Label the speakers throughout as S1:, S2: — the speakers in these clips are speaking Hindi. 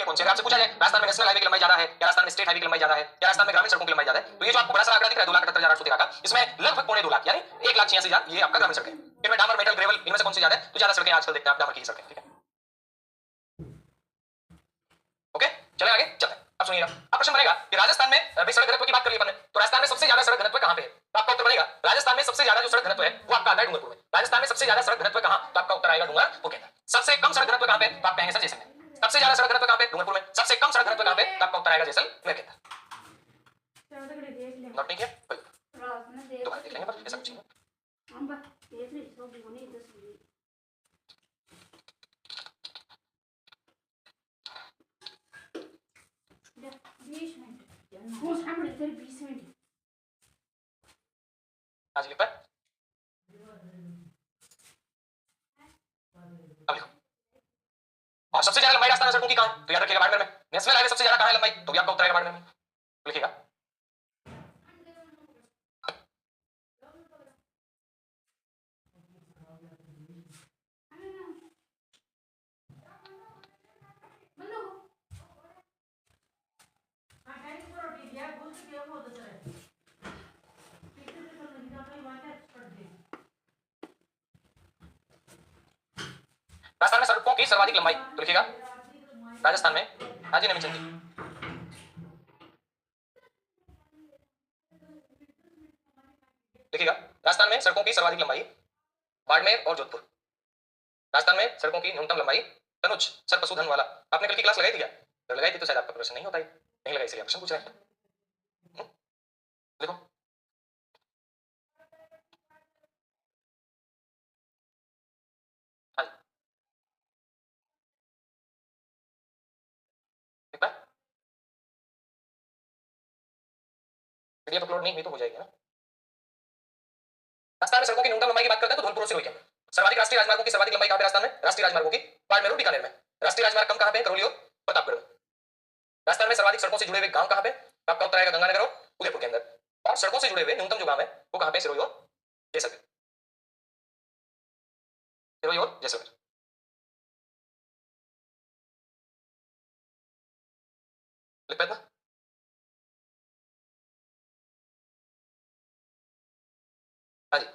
S1: के कौन से, अगर आपसे पूछा जाए राजस्थान में नेशनल हाईवे की लंबाई ज्यादा है या राजस्थान में स्टेट हाईवे की लंबाई ज्यादा है या राजस्थान में ग्रामीण सड़कों की लंबाई ज्यादा है, तो ये जो आपको बड़ा सा आंकड़ा दिख रहा है 2,78,813 का, इसमें लगभग 2.25 लाख यानी 1,86,000 ये आपका ग्रामीण सड़कें। इनमें डामर, मेटल, ग्रेवल इनमें से कौन सी ज्यादा है, तो ज्यादा सड़कें आजकल देखते हैं आप डामर की सड़कें। ठीक है, ओके चले आगे चलते हैं। अब सुनिएगा, अब प्रश्न बनेगा कि राजस्थान में सड़क घनत्व की बात कर ली अपन ने, तो राजस्थान में सबसे ज्यादा सड़क घनत्व कहां पे है, तो आपका उत्तर बनेगा राजस्थान में सबसे ज्यादा जो सड़क घनत्व है वो आपका आता है डूंगरपुर में। राजस्थान में सबसे ज्यादा सड़क घनत्व कहां, तो आपका उत्तर आएगा डूंगरपुर के अंदर। सबसे कम सड़क घनत्व कहां पे, तो आप कहेंगे सर जैसलमेर। सबसे ज्यादा सड़क घनत्व कहां पे, डूंगरपुर में। सबसे कम सड़क घनत्व कहां पे, तो आपका उत्तर आएगा जैसलमेर के अंदर। नोट नहीं किया, दोबारा देख लेंगे पर ऐसा कुछ नहीं। आज लिख पाए, अब लिखो। और सबसे ज्यादा लंबाई राजस्थान सड़कों की कहां, तो याद रखिएगा बाड़मेर में। नेशनल हाईवे सबसे ज्यादा कहां है लंबाई, तो भी आपका उत्तर आएगा बाड़मेर में, लिखिएगा। राजस्थान में सड़कों की सर्वाधिक लंबाई, तो लिखिएगा राजस्थान में, हाजी नमीचंद जी लिखिएगा, राजस्थान में सड़कों की सर्वाधिक लंबाई बाड़मेर और जोधपुर। राजस्थान में सड़कों की न्यूनतम लंबाई, तनुज सर पशुधन वाला, आपने कल की क्लास लगाई थी क्या, तो लगाई थी तो शायद आपका प्रश्न नहीं होता है, नहीं लगाई इसलिए प्रश्न पूछ रहे हैं। देखो हाँ जी पीडीएफ अपलोड नहीं हुई तो हो जाएगी ना। राजस्थान में सड़कों की न्यूनतम लंबाई की बात करते हैं तो धौलपुर से रोहित। सर्वाधिक राष्ट्रीय राजमार्गों की सर्वाधिक लंबाई कहां पे राजस्थान में, राष्ट्रीय राजमार्गों की बाड़मेर और बीकानेर में। राष्ट्रीय राजमार्ग कम कहां पे, करौली और प्रतापगढ़ में। राजस्थान में सर्वाधिक सड़कों से जुड़े हुए गांव कहां पे, आपका उत्तर आएगा गंगानगर और उदयपुर के अंदर। और सड़कों से जुड़े हुए न्यूनतम जो गांव है वो कहां पे, सिरोही और जैसलमेर। सिरोही और जैसलमेर लिख पाए ना। हाँ जी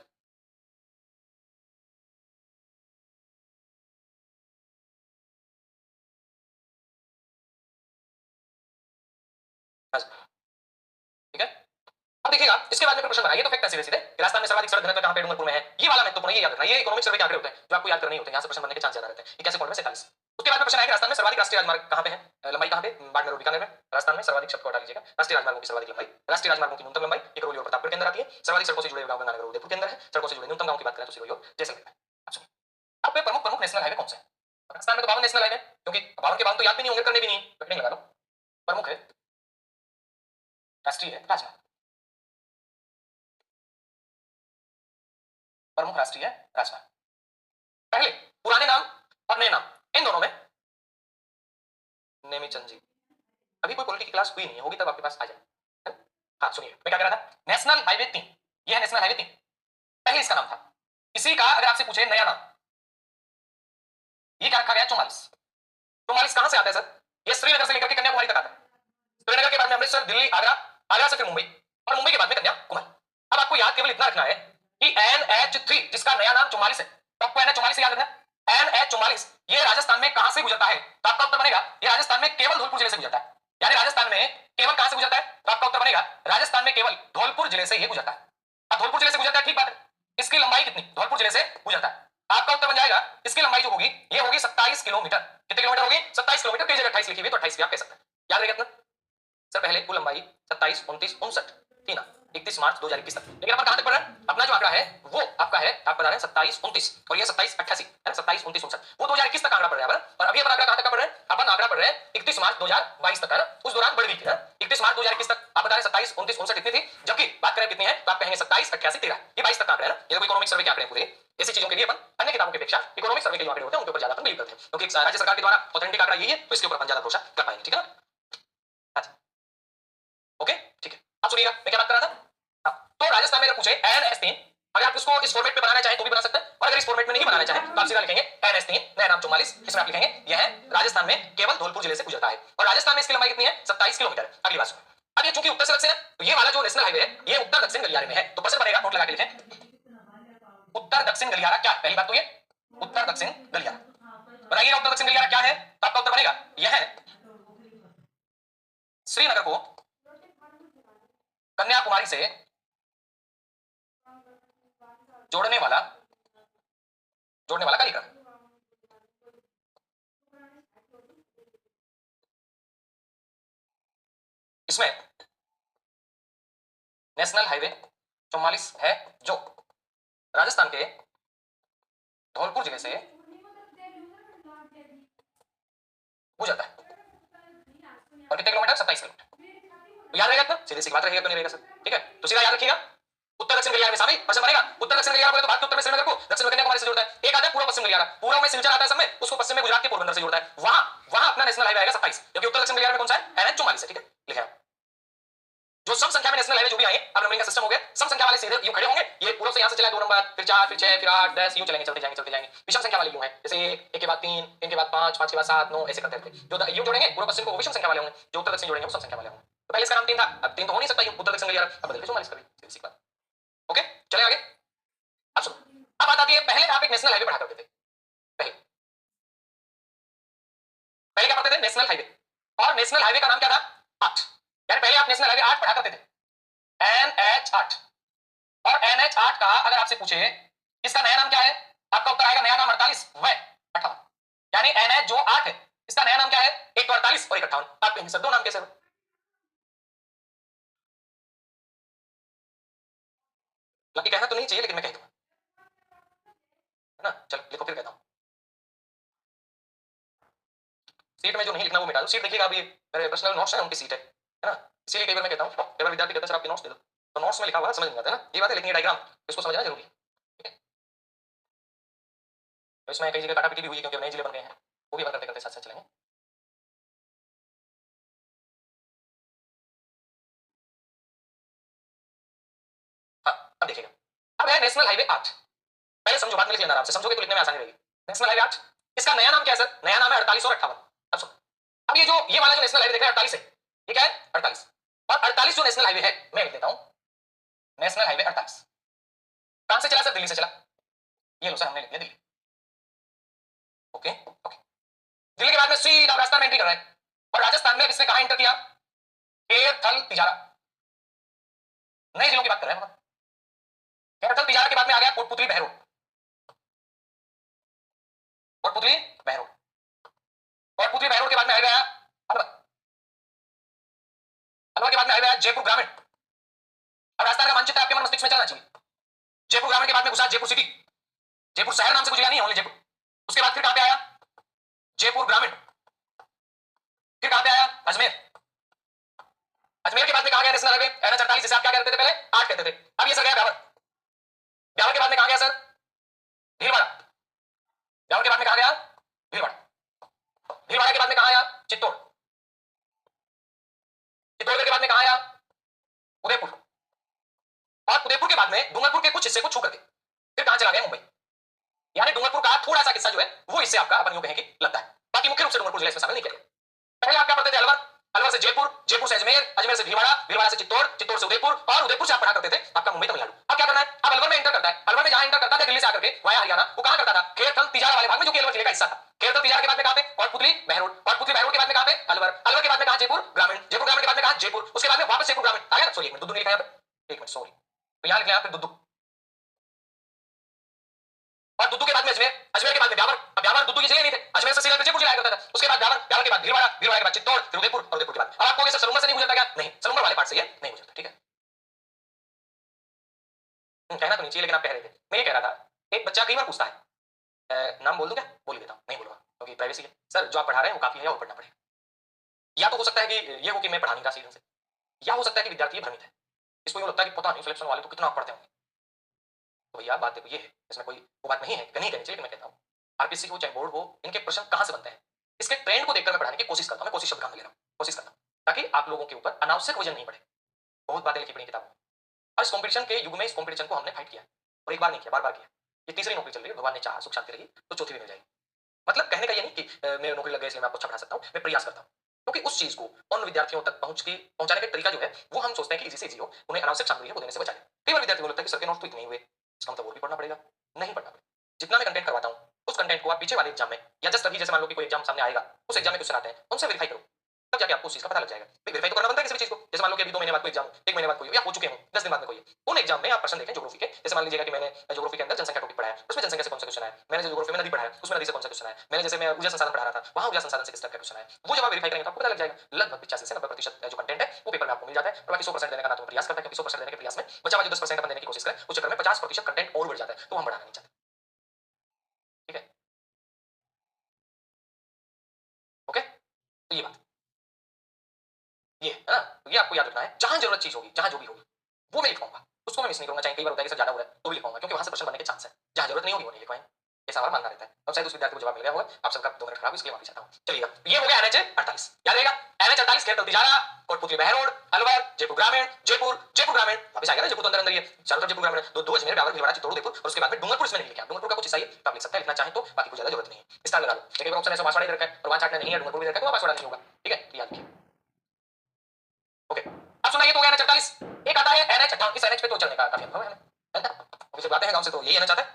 S1: हाँ जी ठीक है। अब देखिएगा इसके बाद में प्रश्न बनाइए तो फैक्ट सीधे सीधे राजस्थान में सर्वाधिक सड़क घनत्व कहां पे, डूंगरपुर में है। ये वाला महत्वपूर्ण ये याद रखना, ये इकोनॉमिक सर्वे के आंकड़े होते हैं जो आपको याद करने होते हैं, यहां से प्रश्न बनने के चांस ज्यादा रहते हैं। 81 पॉइंट में 47। उसके बाद में प्रश्न आएगा राजस्थान में सर्वाधिक राष्ट्रीय राजमार्ग कहां पे है, लंबाई कहां पे, बाड़मेर और बीकानेर में। राजस्थान में सर्वाधिक शब्द को हटा लीजिएगा, राष्ट्रीय राजमार्गों की सर्वाधिक लंबाई, राष्ट्रीय राजमार्गों की न्यूनतम लंबाई ये करौली और प्रतापगढ़ के अंदर आती है। सर्वाधिक सड़कों से जुड़े गांव गंगानगर और उदयपुर के अंदर है। सड़कों से जुड़े न्यूनतम गांव की बात करें तो सिरोही और जैसलमेर में। अब सुनिए, अब प्रमुख प्रमुख नेशनल हाईवे कौन से हैं। राजस्थान में तो 52 नेशनल हाईवे, क्योंकि 52 के बाद तो याद भी नहीं होंगे, करने भी नहीं, कटिंग लगा लो। प्रमुख है राष्ट्रीय राजमार्ग, प्रमुख राष्ट्रीय राजमार्ग। पहले पुराने नाम और नए नाम इन दोनों में नेमीचंद जी, अभी कोई पॉलिटी की क्लास हुई नहीं होगी तब आपके पास आ जाए। हाँ सुनिए मैं क्या कह रहा था, नेशनल हाईवे 3, ये है नेशनल हाईवे 3, पहले इसका नाम था। इसी का अगर आपसे पूछे नया नाम, ये क्या रखा गया, 44। 44 कहां से आता है सर, ये श्रीनगर से लेकर के कन्याकुमारी तक आता है। श्रीनगर के बाद में अमृतसर, दिल्ली, आगरा, आगरा से फिर मुंबई और मुंबई के बाद में कन्याकुमारी। अब आपको याद केवल इतना रखना है कि NH3 जिसका नया नाम 44 है, तो आपको NH44 याद रखना है। NH44 ये राजस्थान में कहां से गुजरता है, तो आपका उत्तर बनेगा ये राजस्थान में केवल धौलपुर जिले से गुजरता है। यानी राजस्थान में केवल कहां से गुजरता है, तो आपका उत्तर बनेगा राजस्थान में केवल धौलपुर जिले से ये गुजरता है। अब धौलपुर जिले से गुजरता है ठीक बात है, इसकी लंबाई कितनी, धौलपुर जिले से गुजरता है, आपका उत्तर बन जाएगा इसकी लंबाई जो होगी ये होगी 27 किलोमीटर। कितने किलोमीटर होगी, 27 किलोमीटर। कई जगह 28 लिखी हुई तो 28 भी आप कह सकते हैं, याद रहेगा इतना। सर पहले कुल लंबाई 27, 29, 59 थी ना, 31 मार्च 2021 तक। लेकिन अपन कहां तक पढ़ रहे हैं, अपना जो आंकड़ा है वो आपका है, आप बता रहे हैं 27, 29 और ये 27, 88 है ना, 27, 29, 59 वो 2021 तक आंकड़ा पढ़ रहे हैं अपन। और अभी अपन आंकड़ा कहां तक पढ़ रहे हैं, अपन आंकड़ा पढ़ रहे हैं 31 मार्च 2022 तक है ना, उस दौरान बढ़ गई थी ना, 31 मार्च 2021 तक आप बता रहे हैं 27, 29, 59 इतनी थी, जबकि बात करें कितनी है तो आप कहेंगे 27, 88, 13 ये 22 तक आंकड़े है ना। ये कोई इकोनॉमिक सर्वे के आंकड़े पूरे, ऐसी चीजों के लिए अपन अन्य किताबों की अपेक्षा इकोनॉमिक सर्वे के जो आंकड़े होते हैं उनके ऊपर ज्यादा अपन बिलीव करते हैं, क्योंकि राज्य सरकार के द्वारा ऑथेंटिक आंकड़ा यही है, तो इसके ऊपर अपन ज्यादा भरोसा कर पाएंगे। ठीक है ना, ओके ठीक है। अब सुनिएगा मैं क्या बात कर रहा था। तो राजस्थान में अगर पूछे NH3 अगर आप इसको इस फॉर्मेट में बनाना चाहें तो भी बना सकते हैं, और अगर इस फॉर्मेट में नहीं बनाना चाहें तो आप सीधा लिखेंगे NH3 नया नाम 44। इसमें आप लिखेंगे यह है राजस्थान में केवल धौलपुर जिले से गुजरता है, और राजस्थान में इसकी लंबाई कितनी है 27 किलोमीटर। अगली बात सुनो, अब ये चूंकि उत्तर से दक्षिण है तो ये वाला जो नेशनल हाईवे है ये उत्तर दक्षिण गलियारे में है, तो प्रश्न बनेगा नोट लगा के लिखें उत्तर दक्षिण गलियारा क्या। पहली बात तो ये उत्तर दक्षिण गलियारा बनाइएगा। उत्तर दक्षिण गलियारा क्या है तो आपका उत्तर बनेगा यह है श्रीनगर को कन्याकुमारी से जोड़ने वाला कार्यक्रम। इसमें नेशनल हाईवे 44 है जो राजस्थान के धौलपुर जिले से गुजरता है, और कितने किलोमीटर 27 किलोमीटर। तो याद रहेगा इतना, सीधे सी बात रहेगा तो नहीं रहेगा सर, ठीक है। तो सीधा याद रखिएगा उत्तर दक्षिण गलियारा में शामिल प्रश्न बनेगा। उत्तर दक्षिण गलियारा बोले तो भारत के उत्तर में श्रीनगर को, दक्षिण में कन्याकुमारी से जोड़ता है। एक आता है पूर्व पश्चिम गलियारा, पूर्व में सिलचर आता है, सब में उसको पश्चिम में गुजरात के पोरबंदर से जोड़ता है। वहां अपना नेशनल हाईवे आएगा 27, क्योंकि उत्तर दक्षिण गलियारा में कौन सा है NH 44 है, ठीक है। लिखे आप जो सम संख्या में नेशनल हाईवे जो भी आए, अब नंबरिंग का सिस्टम हो गया, सम संख्या वाले सीधे यूं खड़े होंगे, ये पूर्व से यहां से चला 2 नंबर, फिर 4, फिर 6, फिर 8, 10 यूं चलेंगे, चलते जाएंगे। विषम संख्या वाले यूं है, जैसे 1 के बाद 3, 3 के बाद 5, 5 के बाद 7, 9 ऐसे करते रहते। जो यूं जोड़ेंगे पूर्व पश्चिम को वो विषम संख्या वाले होंगे, जो उत्तर दक्षिण जोड़ेंगे वो सम संख्या वाले होंगे। तो पहले इसका नाम 3 था, अब 3 तो हो नहीं सकता, यूं उत्तर दक्षिण गलियारा, अब बदल के 44 कर दी, सीधी बात। ओके चले आगे। अब सुनो, अब बात आती है पहले आप एक नेशनल हाईवे पढ़ा करते थे, पहले क्या पढ़ते थे नेशनल हाईवे, और नेशनल हाईवे का नाम क्या था 8, यानी पहले आप नेशनल हाईवे 8 पढ़ा करते थे, NH 8। और NH 8 का अगर आपसे पूछे इसका नया नाम क्या है, आपका उत्तर आएगा नया नाम 48 व 58, यानी NH जो 8 है इसका नया नाम क्या है, एक तो 48 और एक 58। आप कहेंगे सर दो नाम कैसे हो, बाकी कहना तो नहीं चाहिए लेकिन मैं कह दूंगा, है ना। चलो लिखो फिर कहता हूं, सीट में जो नहीं लिखना वो मिटा दो। सीट देखिएगा, अभी मेरे पर्सनल नोट्स है उनकी सीट है ना, इसीलिए कई बार मैं कहता हूं, कई बार विद्यार्थी कहते हैं सर आपके नोट्स दे दो, तो नोट्स में लिखा हुआ समझ नहीं आता है ना, ये बात है, लेकिन ये डायग्राम इसको समझना जरूरी है, ठीक है। तो इसमें कई जगह काटापीटी भी हुई क्योंकि नए जिले बन गए हैं, वो भी बात करते करते साथ साथ चलेंगे। हाँ अब देखिएगा, अब है नेशनल हाईवे 8, पहले समझो, बाद में लिख लेना आराम से, समझोगे तो लिखने में आसानी रहेगी। नेशनल हाईवे 8, इसका नया नाम क्या है सर, नया नाम है 48 और 58। अब सुनो, अब ये वाला जो नेशनल हाईवे देख रहे हैं 48 है, ये क्या है 48, और 48 जो नेशनल हाईवे है मैं लिख देता हूं नेशनल हाईवे 48 कहां से चला सर, दिल्ली से चला, ये लो सर हमने लिख दिया दिल्ली। ओके ओके, दिल्ली के बाद में सीधा राजस्थान में एंट्री कर रहा है, और राजस्थान में इसने कहां एंटर किया, खेर थल तिजारा, नए जिलों की बात कर रहे हैं, खेर थल तिजारा के बाद में आ गया कोटपुतली बहरोड, कोटपुतली बहरोड, कोटपुतली बहरोड के बाद में आ गया अलवर, अलवर के बाद में आ गया जयपुर ग्रामीण। अब राजस्थान का मानचित्र आपके मन मस्तिष्क में चलना चाहिए, जयपुर ग्रामीण के बाद में घुसा जयपुर सिटी, जयपुर शहर नाम से गुजरा नहीं, ओनली जयपुर। उसके बाद फिर कहां पे आया जयपुर ग्रामीण, फिर कहां पे आया अजमेर, अजमेर के बाद में कहां गया नेशनल हाईवे NH 48, जिसे आप क्या कहते थे पहले 8 कहते थे, अब ये सर गया ब्यावर, ब्यावर के बाद में कहां गया सर भीलवाड़ा, ब्यावर के बाद में कहां गया भीलवाड़ा, भीलवाड़ा के बाद में कहां आया चित्तौड़, चित्तौड़ के बाद में कहां आया उदयपुर, और उदयपुर के बाद में डूंगरपुर के कुछ हिस्से को छू करके फिर कहां चला गया मुंबई, यानी डूंगरपुर का थोड़ा सा हिस्सा जो है वो इससे आपका अपन यूं कहें कि लगता है, बाकी मुख्य रूप से डूंगरपुर जिले इसमें शामिल नहीं किया। पहले आप क्या पढ़ते थे अलवर, अलवर से जयपुर, जयपुर से अजमेर, अजमेर से भीलवाड़ा, भीलवाड़ा से चित्तौड़, चित्तौड़ से उदयपुर, और उदयपुर से आप पढ़ा करते थे आपका मुंबई तमिलनाडु। अब क्या करना है, अब अलवर में एंटर करता है, अलवर में जहां एंटर करता था दिल्ली से आकर के वाया हरियाणा, वो कहां करता था खेरथल तिजारा वाले भाग में जो कि अलवर जिले का हिस्सा था। खेरथल तिजारा के बाद में कहां पे कोटपुतली बहरोड, कोटपुतली बहरोड के बाद में कहां पे अलवर, अलवर के बाद में कहां जयपुर ग्रामीण, जयपुर ग्रामीण के बाद में कहां जयपुर, उसके बाद में वापस जयपुर ग्रामीण आ गया। सॉरी एक मिनट, दुद्दू नहीं लिखा यहां पे, एक मिनट सॉरी, तो यहां लिख लिया फिर दुद्दू, और दुद्दू के बाद में अजमेर, अजमेर के बाद में ब्यावर, अब ब्यावर दुद्दू की जगह नहीं थे, अजमेर से सीधा जयपुर जिला करता था, उसके बाद ब्यावर, ब्यावर के बाद भीलवाड़ा, भीलवाड़ा के बाद चित्तौड़, फिर उदयपुर, और उदयपुर के बाद अब आपको सलूंगर से नहीं गुजरता क्या, नहीं सलूंगर वाले पार्ट से ये नहीं गुजरता, ठीक है। कहना तो नहीं चाहिए लेकिन आप कह रहे थे, मैं ये कह रहा था, एक बच्चा कई बार पूछता है, नाम बोल दूं क्या, बोल देता हूं, नहीं बोलूंगा क्योंकि प्राइवेसी है। सर जो आप पढ़ा रहे हैं वो काफी है या और पढ़ना पड़ेगा, या तो हो सकता है कि ये हो कि मैं पढ़ा नहीं रहा सीधे से, या हो सकता है कि विद्यार्थी भ्रमित है, इसको ये लगता है कि पता नहीं सिलेक्शन वाले तो कितना पढ़ते होंगे। तो भैया बात देखो ये है, इसमें कोई वो बात नहीं है, नहीं कहनी चाहिए, मैं कहता हूँ आरपीसी हो चाहे बोर्ड हो, इनके प्रश्न कहां से बनते हैं, इसके ट्रेंड को देखकर मैं पढ़ाने की कोशिश करता हूं, मैं कोशिश शब्द काम में ले रहा हूं, कोशिश करता हूं ताकि आप लोगों के ऊपर अनावश्यक वजन नहीं पड़े। बहुत बातें लिखी पड़ी किताबों में, और इस कॉम्पिटिशन के युग में इस कॉम्पिटिशन को हमने फाइट किया, और एक बार नहीं किया, बार बार किया। ये तीसरी नौकरी चल रही है, भगवान ने चाहा सुख शांति रही तो चौथी भी मिल जाएगी। मतलब कहने का ये नहीं कि मेरी नौकरी लग गई इसलिए मैं आपको अच्छा पढ़ा सकता हूँ, मैं प्रयास करता हूँ, क्योंकि उस चीज को उन विद्यार्थियों तक पहुंचाने का तरीका जो है वो हम सोचते हैं कि इजी से इजी हो, उन्हें अनावश्यक सामग्री है वो देने से बचाए। कई बार विद्यार्थी को लगता है कि सर के नोट तो इतने ही हुए, इसका मतलब और भी पढ़ना पड़ेगा। नहीं पढ़ना पड़ेगा। जितना मैं कंटेंट करवाता हूँ उस कंटेंट को आप पीछे वाले एग्जाम में या जस्ट अभी जैसे मान लो कि कोई एग्जाम सामने आएगा, उस एग्जाम में क्वेश्चन आते हैं उनसे वेरीफाई करो, तब जाके आपको उस चीज का पता लग जाएगा। वेरीफाई तो करना बनता है किसी भी चीज को। जैसे मान लो कि अभी 2 महीने बाद कोई एग्जाम, 1 महीने बाद कोई या हो चुके हो, 10 दिन बाद में कोई है, उन एग्जाम में आप प्रश्न देखें ज्योग्राफी के। जैसे मान लीजिएगा कि मैंने ज्योग्राफी के अंदर जनसंख्या टॉपिक पढ़ा है, उसमें जनसंख्या से कौन सा क्वेश्चन है, मैंने जो ज्योग्राफी में नदी पढ़ा है उसमें नदी से कौन सा क्वेश्चन है, मैंने जैसे मैं ऊर्जा संसाधन पढ़ा रहा था वहां ऊर्जा संसाधन से किस टाइप का क्वेश्चन है, वो जब आप वेरीफाई करेंगे तो आपको पता लग जाएगा। लगभग 85 से 90% जो कंटेंट है वो पेपर में आपको मिल जाता है। और बाकी 100% देने का ना तो प्रयास करता है, क्योंकि 100% देने के प्रयास में बचा हुआ जो 10% अपन देने की कोशिश करें उस चक्कर में 50% कंटेंट और बढ़ जाता है, तो हम बढ़ाना नहीं चाहते। ठीक है, ओके, तो ये बात ये है ना, तो ये आपको याद रखना है। जहां जरूरत चीज होगी, जहां जो भी होगी वो मैं लिखवाऊंगा, उसको मैं मिस नहीं करूंगा। चाहे कई बार होता है कि सर ज्यादा हो रहा है तो भी लिखवाऊंगा, क्योंकि वहां से प्रश्न बनने के चांस है। जहां जरूरत नहीं होगी वो नहीं लिखवाएंगे, ऐसा हमारा मानना रहता है। अब शायद उस विद्यार्थी को जवाब मिल गया होगा, आप सबका 2 मिनट खराब, इसलिए माफी चाहता हूँ। चलिएगा, ये हो गया NH 48, याद रहेगा। NH 48 खेत तिजारा, कोटपुतली बहर रोड, अलवर, जयपुर ग्रामीण, जयपुर ग्रामीण वापस आएगा ना, जयपुर तो अंदर अंदर ही है, चारों तरफ जयपुर ग्रामीण है। दो अजमेर, ब्यावर, भीलवाड़ा, चित्तौड़, उदयपुर और उसके बाद में डूंगरपुर इसमें नहीं लिखा। डूंगरपुर का कुछ हिस्सा ही तो आप लिख सकते हैं, लिखना चाहें तो, बाकी कोई ज्यादा जरूरत नहीं है। स्टार लगा लो, लेकिन ऑप्शन ऐसा बांसवाड़ा इधर रखा है और वहां चाटना नहीं है, डूंगरपुर भी रखा है तो बांसवाड़ा नहीं होगा। ठीक है, याद रखिए। ओके, अब सुना, ये तो हो गया NH 48। एक आता है NH 58। इस NH पे तो चलने का काफी अनुभव है हमें, अभी से आते हैं गांव से तो यही आना चाहते हैं,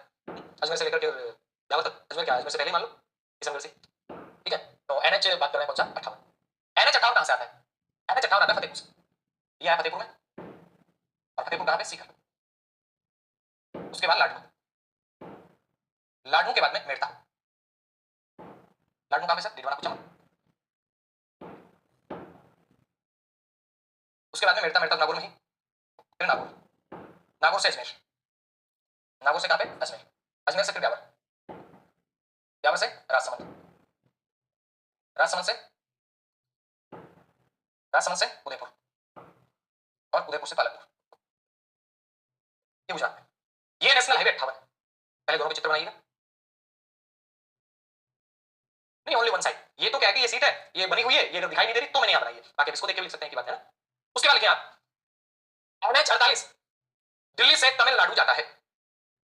S1: अजमेर से लेकर के ब्यावर तक। अजमेर क्या, अजमेर से पहले मान लो किशनगढ़ से। ठीक है, तो NH बात कर रहे हैं कौन सा, 58। NH 58 कहां से आता है? NH 58 आता है फतेहपुर से। ये आया फतेहपुर में, और फतेहपुर कहां पे, सीकर। उसके बाद लाडनू, लाडनू के बाद में मेड़ता। लाडनू कहां पे सर, डिडवाना कुचामन। उसके बाद में मेड़ता, मेड़ता नागौर में ही, फिर नागौर, नागौर से अजमेर, नागौर से कहां पे, अजमेर, अजमेर से फिर ब्यावर, ब्यावर से राजसमंद, राजसमंद से उदयपुर, और उदयपुर से पालनपुर, ये गुजरात में। ये नेशनल हाईवे 58 है। पहले दोनों के चित्र बनाइएगा। नहीं, ओनली वन साइड। ये तो क्या है कि ये सीट है, ये बनी हुई है, ये अगर दिखाई नहीं दे रही तो मैंने यहां बनाई है, बाकी इसको देख के लिख सकते हैं कि बात है ना। उसके बाद लिखिए आप NH 48 दिल्ली से तमिलनाडु जाता है।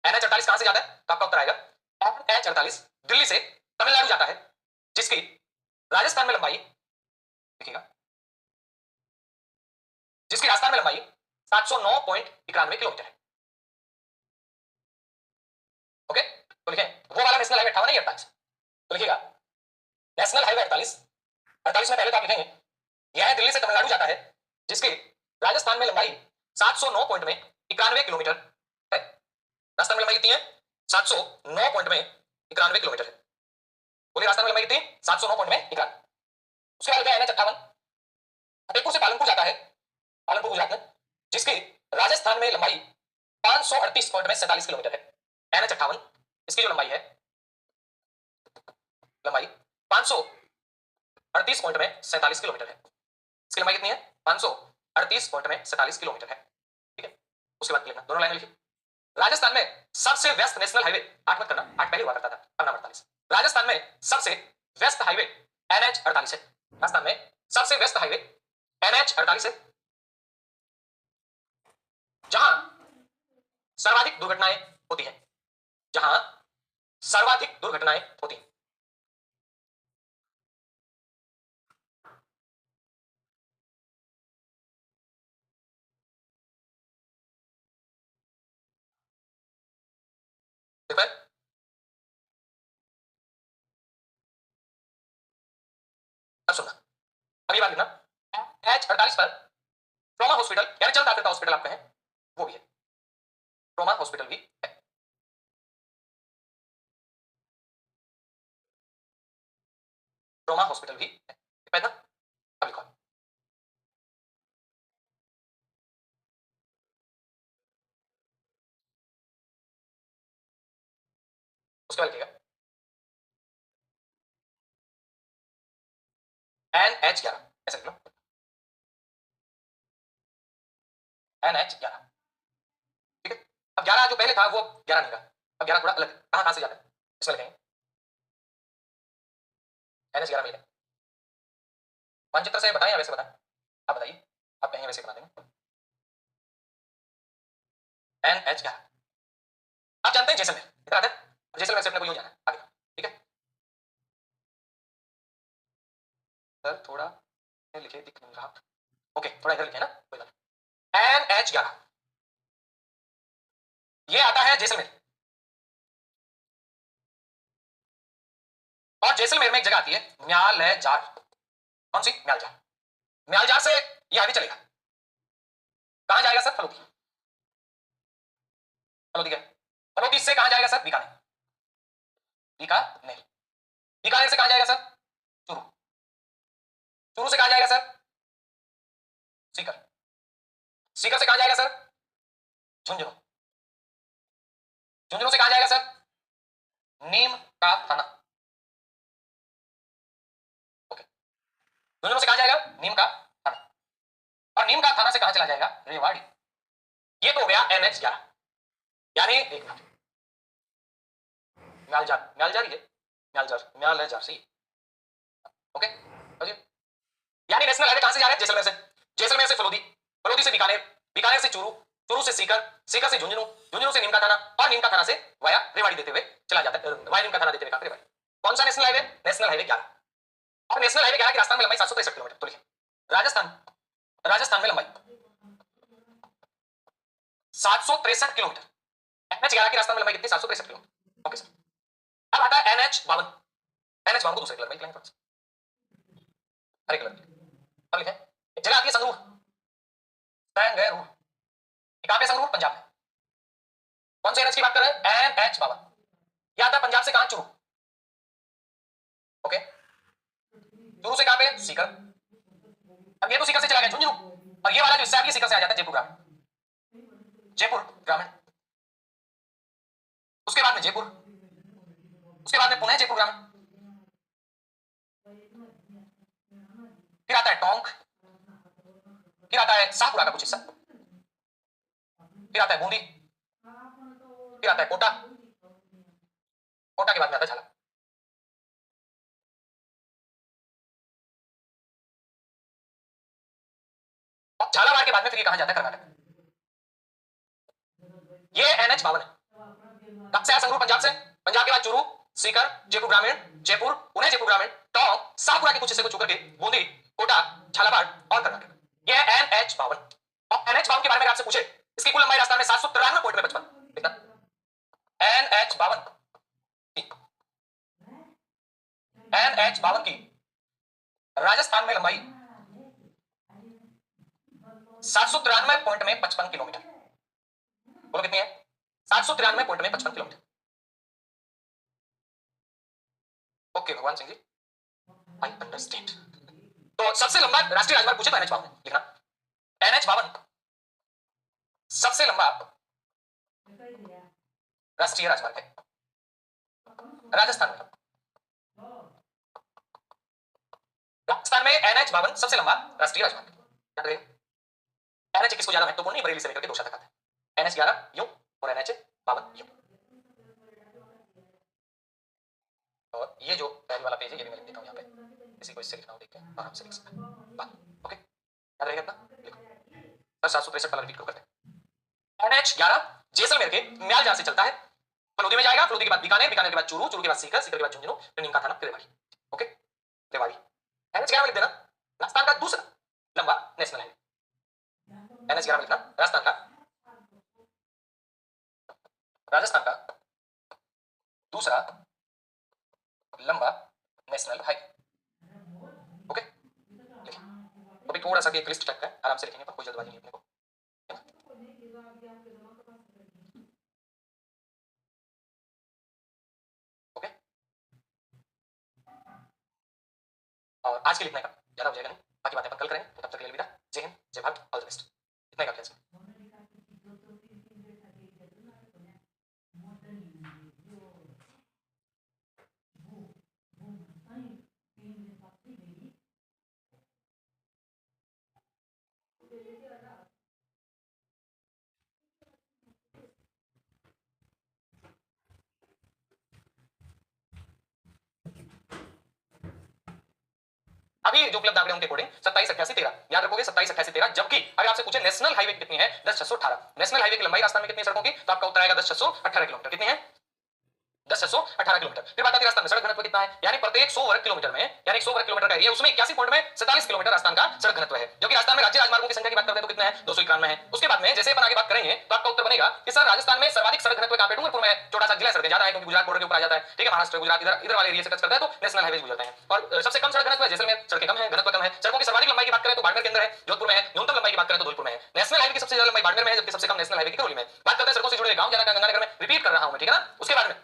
S1: NH 48 कहां से जाता है, तो आपका उत्तर आएगा NH 48 दिल्ली से तमिलनाडु जाता है, जिसकी राजस्थान में लंबाई, देखिएगा, जिसकी राजस्थान में लंबाई 709.91 किलोमीटर है। ओके, तो लिखें वो वाला नेशनल हाईवे 58 नहीं 48, तो लिखिएगा नेशनल हाईवे 48। 48 में पहले तो आप लिखेंगे यह दिल्ली से तमिलनाडु जाता है, जिसकी राजस्थान में लंबाई 709.91 किलोमीटर है। राजस्थान में लंबाई कितनी है, 709.91 किलोमीटर है। बोलिए राजस्थान में लंबाई कितनी, 709.91। उसके बाद NH 58 फतेहपुर से पालनपुर जाता है, पालनपुर गुजरात में, जिसकी राजस्थान में लंबाई 538.47 किलोमीटर है। NH 58 इसकी जो लंबाई है, लंबाई 538.47 किलोमीटर है। इसकी लंबाई कितनी है, 538.47 किलोमीटर है। ठीक है, उसके बाद लिखना, दोनों लाइन लिखिए। राजस्थान में सबसे व्यस्त नेशनल हाईवे, 8 मत करना, 8 पहले हुआ करता था, अब नाम 48। राजस्थान में सबसे व्यस्त हाईवे NH 48 है। राजस्थान में सबसे व्यस्त हाईवे NH 48 है, जहां सर्वाधिक दुर्घटनाएं होती हैं, जहां सर्वाधिक दुर्घटनाएं होती हैं। ठीक है, अब सुनना, अगली बात लिखना, NH 48 पर ट्रॉमा हॉस्पिटल यानी चलता फिरता हॉस्पिटल आपका है, वो भी है, ट्रॉमा हॉस्पिटल भी है। ट्रॉमा हॉस्पिटल भी है, ठीक है ना, अब लिखो। उसके बाद लिखेगा NH 11, ऐसे लिख लो, NH 11। ठीक है, अब 11 जो पहले था वो 11 नहीं रहा, अब 11 थोड़ा अलग, कहां कहां से जाता है, इसमें लिखेंगे NH 11 मिल गया। मानचित्र से बताएं या वैसे बताएं, आप बताइए, आप कहेंगे वैसे बना देंगे। NH 11 आप जानते हैं जैसलमेर, इतना आता है, जैसलमेर से अपने को यूं जाना है आगे, ठीक है सर थोड़ा लिखे दिख नहीं रहा, ओके थोड़ा इधर लिखे ना, कोई बात NH11 ये आता है जैसलमेर, और जैसलमेर में एक जगह आती है म्यालजार, कौन सी म्यालजार, म्यालजार से ये आगे चलेगा, कहां जाएगा सर फलोदी, फलोदी क्या, फलोदी से कहां जाएगा सर बीकानेर, बीकानेर, बीकानेर से कहां जाएगा सर चूरू, चूरू से कहां जाएगा सर सीकर, सीकर से कहां जाएगा सर झुंझुनू, झुंझुनू से कहां जाएगा सर नीम का थाना, ओके झुंझुनू से कहां जाएगा नीम का थाना, और नीम का थाना से कहां चला जाएगा रेवाड़ी, ये तो हो गया NH11, यानी एक मिनट म्यालजार, म्यालजार ये म्यालजार, म्यालजार सही, ओके यानी नेशनल हाईवे कहां से जा रहा है जैसलमेर से, जैसलमेर से फलोदी, फलोदी से बीकानेर, बीकानेर से चूरू, चूरू से सीकर, सीकर से झुंझुनू, झुंझुनू से नीम का थाना, और नीम का थाना से वाया रेवाड़ी देते हुए चला जाता है, वाया नीम का थाना देते हुए कहां रेवाड़ी, कौन सा नेशनल हाईवे, नेशनल हाईवे 11, और नेशनल हाईवे 11 की राजस्थान में लंबाई 763 किलोमीटर, तो लिखिए राजस्थान, राजस्थान में लंबाई 763 किलोमीटर, NH11 की राजस्थान में लंबाई कितनी 763 किलोमीटर, ओके सर। अब आता है NH52, NH52 को दूसरे कलर में लिखना है, हरे कलर में, अब लिखें एक जगह आती है संगरूर, संगरूर कहां पे, संगरूर पंजाब में, कौन से NH की बात कर रहे हैं NH52, यह आता है पंजाब से कहां चूरू, ओके चूरू से कहां पे सीकर, अब ये तो सीकर से चला गया झुंझुनू, और ये वाला जो हिस्सा है ये सीकर से आ जाता है जयपुर ग्रामीण, जयपुर ग्रामीण, उसके बाद में जयपुर, उसके बाद में पुणे जयपुर ग्रामीण, फिर आता है टोंक, फिर आता है शाहपुरा का कुछ हिस्सा, फिर आता है बूंदी, फिर आता है कोटा, कोटा के बाद में आता है झाला, और झालावाड़ के बाद में फिर ये कहां जाता है कर्नाटक, ये NH52 है, कब से आया संगरूर पंजाब से, पंजाब के बाद चूरू, सीकर, जयपुर ग्रामीण, जयपुर, पुणे जयपुर ग्रामीण, टोंक, शाहपुरा के कुछ हिस्से को छू करके बूंदी, कोटा, झालावाड़ और कर्नाटक, ये NH52, और NH52 के बारे में आपसे पूछे इसकी कुल लंबाई राजस्थान में 793.55, कितना NH52, NH52 की राजस्थान में लंबाई 793.55 किलोमीटर, बोलो कितनी है 793.55 किलोमीटर, ओके भगवान सिंह जी आई अंडरस्टैंड। तो सबसे लंबा राष्ट्रीय राजमार्ग पूछे तो NH52 लिखना, NH52 सबसे लंबा राष्ट्रीय राजमार्ग है राजस्थान में, राजस्थान में NH52 सबसे लंबा राष्ट्रीय राजमार्ग, याद रहे NH21 को ज्यादा महत्वपूर्ण नहीं, बरेली से लेकर के दोसा तक आता है, NH11 यूं और NH52 यूं, और ये जो पहले वाला पेज है ये भी मैं लिख देता हूं यहाँ पे, किसी को इससे लिखना हो देख के आराम से लिख सकता है, ओके याद रहेगा अपना, लिखो सर 763 वाला रिपीट करते हैं, NH11 जैसलमेर के म्यालजार से चलता है, फलोदी में जाएगा, फलोदी के बाद बीकानेर, बीकानेर के बाद चूरू, चूरू के बाद सीकर, सीकर के बाद झुंझुनू, फिर नीम का थाना, फिर रेवाड़ी, ओके रेवाड़ी, NH11 लिख देना, राजस्थान का दूसरा लंबा नेशनल हाईवे, NH11 लिखना राजस्थान का दूसरा लंबा नेशनल हाईवे, ओके अभी थोड़ा सा एक लिस्ट टाइप का आराम से लिखेंगे पर कोई जल्दबाजी नहीं अपने को, ओके और आज के लिए इतना का ज्यादा हो जाएगा नहीं, बाकी बातें अपन कल करेंगे, तो तब तक के लिए अलविदा, जय हिंद जय भारत, ऑल द बेस्ट, इतना ही काफी है। अभी जो उपलब्ध आंकड़े उनके अकॉर्डिंग 27 88 13 याद रखोगे, 27 88 13, जबकि अगर आपसे पूछे नेशनल हाईवे कितनी है 10,618। नेशनल हाईवे की लंबाई राजस्थान में कितनी है सड़कों की, तो आपका उत्तर आएगा 10,618 किलोमीटर। कितनी है 10,618 किलोमीटर। फिर बात आती है राजस्थान में सड़क घनत्व कितना है, यानी प्रत्येक 100 वर्ग किलोमीटर में, यानी 100 वर्ग किलोमीटर का एरिया उसमें 81 पॉइंट में 47 किलोमीटर राजस्थान का सड़क घनत्व है। जो कि राजस्थान में राज्य राजमार्गों की संख्या की बात करते हैं तो कितना है 291 है। उसके बाद में जैसे अपन आगे बात करेंगे तो आपका उत्तर बनेगा कि सर राजस्थान में सर्वाधिक सड़क घनत्व कहां पे, डूंगरपुर में है। छोटा सा जिला सड़कें ज्यादा है क्योंकि गुजरात बॉर्डर के ऊपर आ जाता है, ठीक है, महाराष्ट्र गुजरात इधर वाले एरिया से टच करता है तो नेशनल हाईवे गुजरते हैं। और सबसे कम सड़क घनत्व है जैसलमेर, सड़कें कम है, घनत्व कम है। सड़कों की सर्वाधिक लंबाई की बात करें तो बाड़मेर के अंदर है, जोधपुर में है। न्यूनतम लंबाई की बात करें तो धौलपुर में है। नेशनल हाईवे की सबसे ज्यादा लंबाई बाड़मेर में है, जबकि सबसे कम नेशनल हाईवे की करौली में। बात करते हैं सड़कों से जुड़े गांव ज्यादा गंगानगर में, रिपीट कर रहा हूं मैं, ठीक है ना। उसके बाद में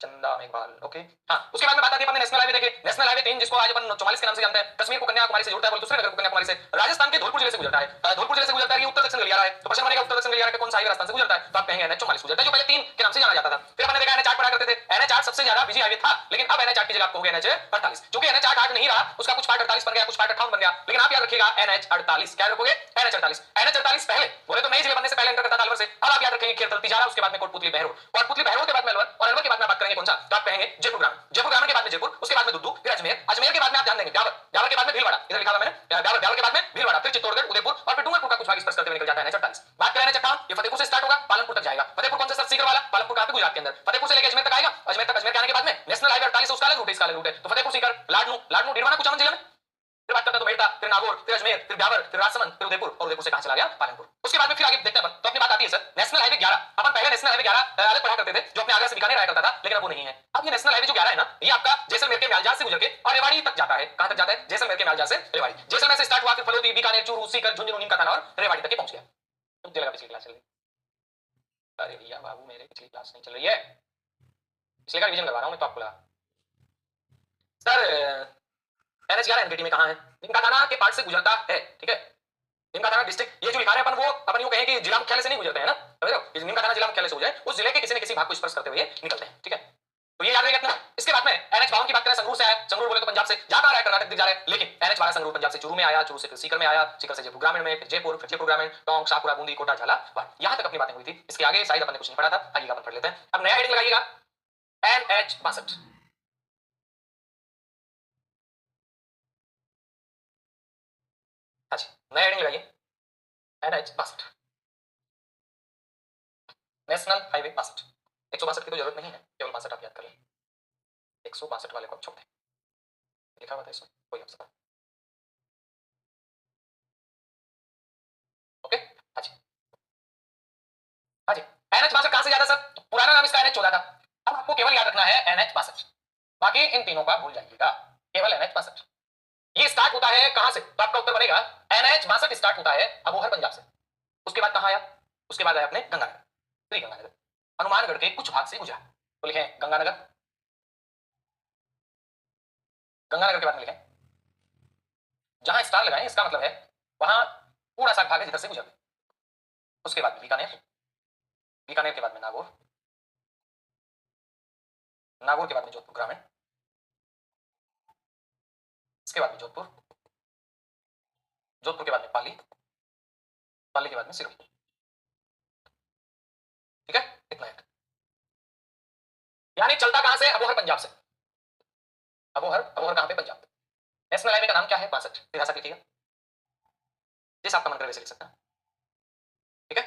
S1: चंदा मेघवाल, ओके, हाँ, उसके बाद में बात आती है अपने नेशनल हाईवे देखे, नेशनल हाईवे 3 जिसको आज अपन 44 के नाम से जानते हैं, कश्मीर को कन्याकुमारी से जोड़ता है, दूसरे नगर को कन्याकुमारी से, राजस्थान के धौलपुर जिले से गुजरता है। धौलपुर जिले से गुजरता है, ये उत्तर दक्षिण गलियारा है, तो प्रश्न बनेगा उत्तर दक्षिण गलियारा का कौन सा हाईवे राजस्थान से गुजरता है, तो आप कहेंगे NH 44 गुजरता है, जो पहले 3 के नाम से जाना जाता था। फिर अपने देखा NH 8 पढ़ा करते थे, NH 8 सबसे ज्यादा बिजी हाईवे था, लेकिन अब NH 8 की जगह आपको हो गया NH 48। क्योंकि NH 8 नहीं रहा, उसका कुछ पार्ट 48 बन गया, कुछ पार्ट 58 बन गया, लेकिन आप याद रखिएगा NH 48, क्या रखोगे NH 48। NH 48 पहले बोले तो नए जिले बनने से पहले एंटर करता था अलवर से, अब आप याद रखेंगे खेरतल तिजारा, उसके बाद में कोटपुतली बहरोड, कोटपुतली बहरोड के बाद में अलवर, और अलवर के बाद में बात करेंगे कौन सा, तो आप कहेंगे जयपुर ग्रामीण, जयपुर ग्रामीण के बाद में जयपुर, उसके बाद में दुद्दू, फिर अजमेर, अजमेर के बाद में आप ध्यान देंगे ब्यावर, ब्यावर के बाद में भीलवाड़ा, इधर लिखा हुआ मैंने, ब्यावर, ब्यावर के बाद में भीलवाड़ा, फिर चित्तौड़गढ़, उदयपुर और फिर डूंगरपुर का कुछ भाग स्पर्श करते हुए निकल जाता है NH 48। बात करें NH 58, ये फतेहपुर से स्टार्ट होगा, पालनपुर तक जाएगा। फतेहपुर कौन सा सर, सीकर वाला, पालनपुर कहां पे, गुजरात के अंदर। फतेहपुर से लेकर अजमेर तक आएगा, अजमेर तक, अजमेर के आने के बाद में नेशनल हाईवे 48 उसका अलग रूट है, इसका अलग रूट है, तो फतेहपुर सीकर, लाडनू, लाडनू डीडवाना कुचामन जिले में। फिर बात करते हैं तो मेड़ता, फिर नागौर, फिर अजमेर, फिर ब्यावर, फिर राजसमंद, फिर उदयपुर, और उदयपुर से कहां चला गया, पालनपुर। उसके बाद में फिर आगे देखते हैं तो अपनी बात आती है सर नेशनल हाईवे 11। अपन पहले नेशनल हाईवे 11 अलग पढ़ा करते थे, जो अपने आगरा से बीकानेर आया करता था, लेकिन अब वो नहीं है। अब ये नेशनल हाईवे जो 11 है ना, ये आपका जैसलमेर के म्यालजाल से गुजर के और रेवाड़ी तक जाता है। कहां तक जाता है, जैसलमेर के म्यालजाल से रेवाड़ी। जैसलमेर से स्टार्ट हुआ, फिर फलोदी, बीकानेर, चूरू, सीकर, झुंझुनू, नीमकाथाना और रेवाड़ी तक पहुंच गया। मुझे लगा पिछली क्लास चल रही, अरे भैया बाबू मेरे पिछली क्लास नहीं चल रही है, इसलिए का रिवीजन करवा रहा हूं मैं तो आपको लगा सर NH 11 एनकेटी में कहां है, नीमकाथाना के पार्ट से गुजरता है, ठीक है। नीमकाथाना डिस्ट्रिक्ट, ये जो लिखा रहे हैं अपन वो अपन यूं कहें कि जिला मुख्यालय से नहीं गुजरते हैं ना, समझ रहे हो, नीमकाथाना जिला मुख्यालय से हो जाए, उस जिले के किसी न किसी भाग को स्पर्श करते हुए निकलते हैं, ठीक है। तो ये याद रखिए अपना। इसके बाद में NH 52 की बात करें, संगरूर से आया, संगरूर बोले तो पंजाब से जा रहा है, कर्नाटक दिख जा रहा है, लेकिन NH 12 संगरूर पंजाब से चूरू में आया, चूरू से सीकर में आया, सीकर से जयपुर ग्रामीण में, फिर जयपुर, फिर जयपुर ग्रामीण, टोंक, शाहपुरा, बूंदी, कोटा, झालावाड़, यहां तक अपनी बातें हुई थी। इसके आगे शायद अपन ने कुछ नहीं पढ़ा था, आगे अपन पढ़ लेते हैं। अब नया हेडिंग लगाइएगा NH 62, अच्छा नया हेडिंग लगाइए NH 62, नेशनल हाईवे 62। 162 की तो जरूरत नहीं है, केवल 62 आप याद कर लें, 162 वाले को छोड़ दें, लिखा हुआ था इसमें कोई अफसर, ओके। हाँ जी, हाँ जी, NH 62 कहां से ज्यादा सर, पुराना नाम इसका NH 14 था, अब आपको केवल याद रखना है NH 62, बाकी इन तीनों का भूल जाइएगा, केवल NH 62। ये स्टार्ट होता है कहां से, तो आपका उत्तर बनेगा NH 62 स्टार्ट होता है अबोहर पंजाब से। उसके बाद कहां आया, उसके बाद आया अपने गंगानगर, श्री गंगानगर, हनुमानगढ़ के कुछ भाग से गुजरा, तो लिखें गंगानगर, गंगानगर के बाद में लिखें, जहां स्टार लगाएं इसका मतलब है वहां पूरा सा भाग है जिधर से गुजरते। उसके बाद बीकानेर, बीकानेर के बाद में नागौर, नागौर के बाद में जोधपुर ग्रामीण, इसके बाद में जोधपुर, जोधपुर के बाद में पाली, पाली के बाद में सिरोही, ठीक है, इतना है। यानी चलता कहां से, अबोहर पंजाब से, अबोहर, अबोहर कहां पे, पंजाब। नेशनल हाईवे का नाम क्या है 62, फिर ऐसा लिखिएगा, जिस आपका मन करे वैसे लिख सकता है, ठीक है।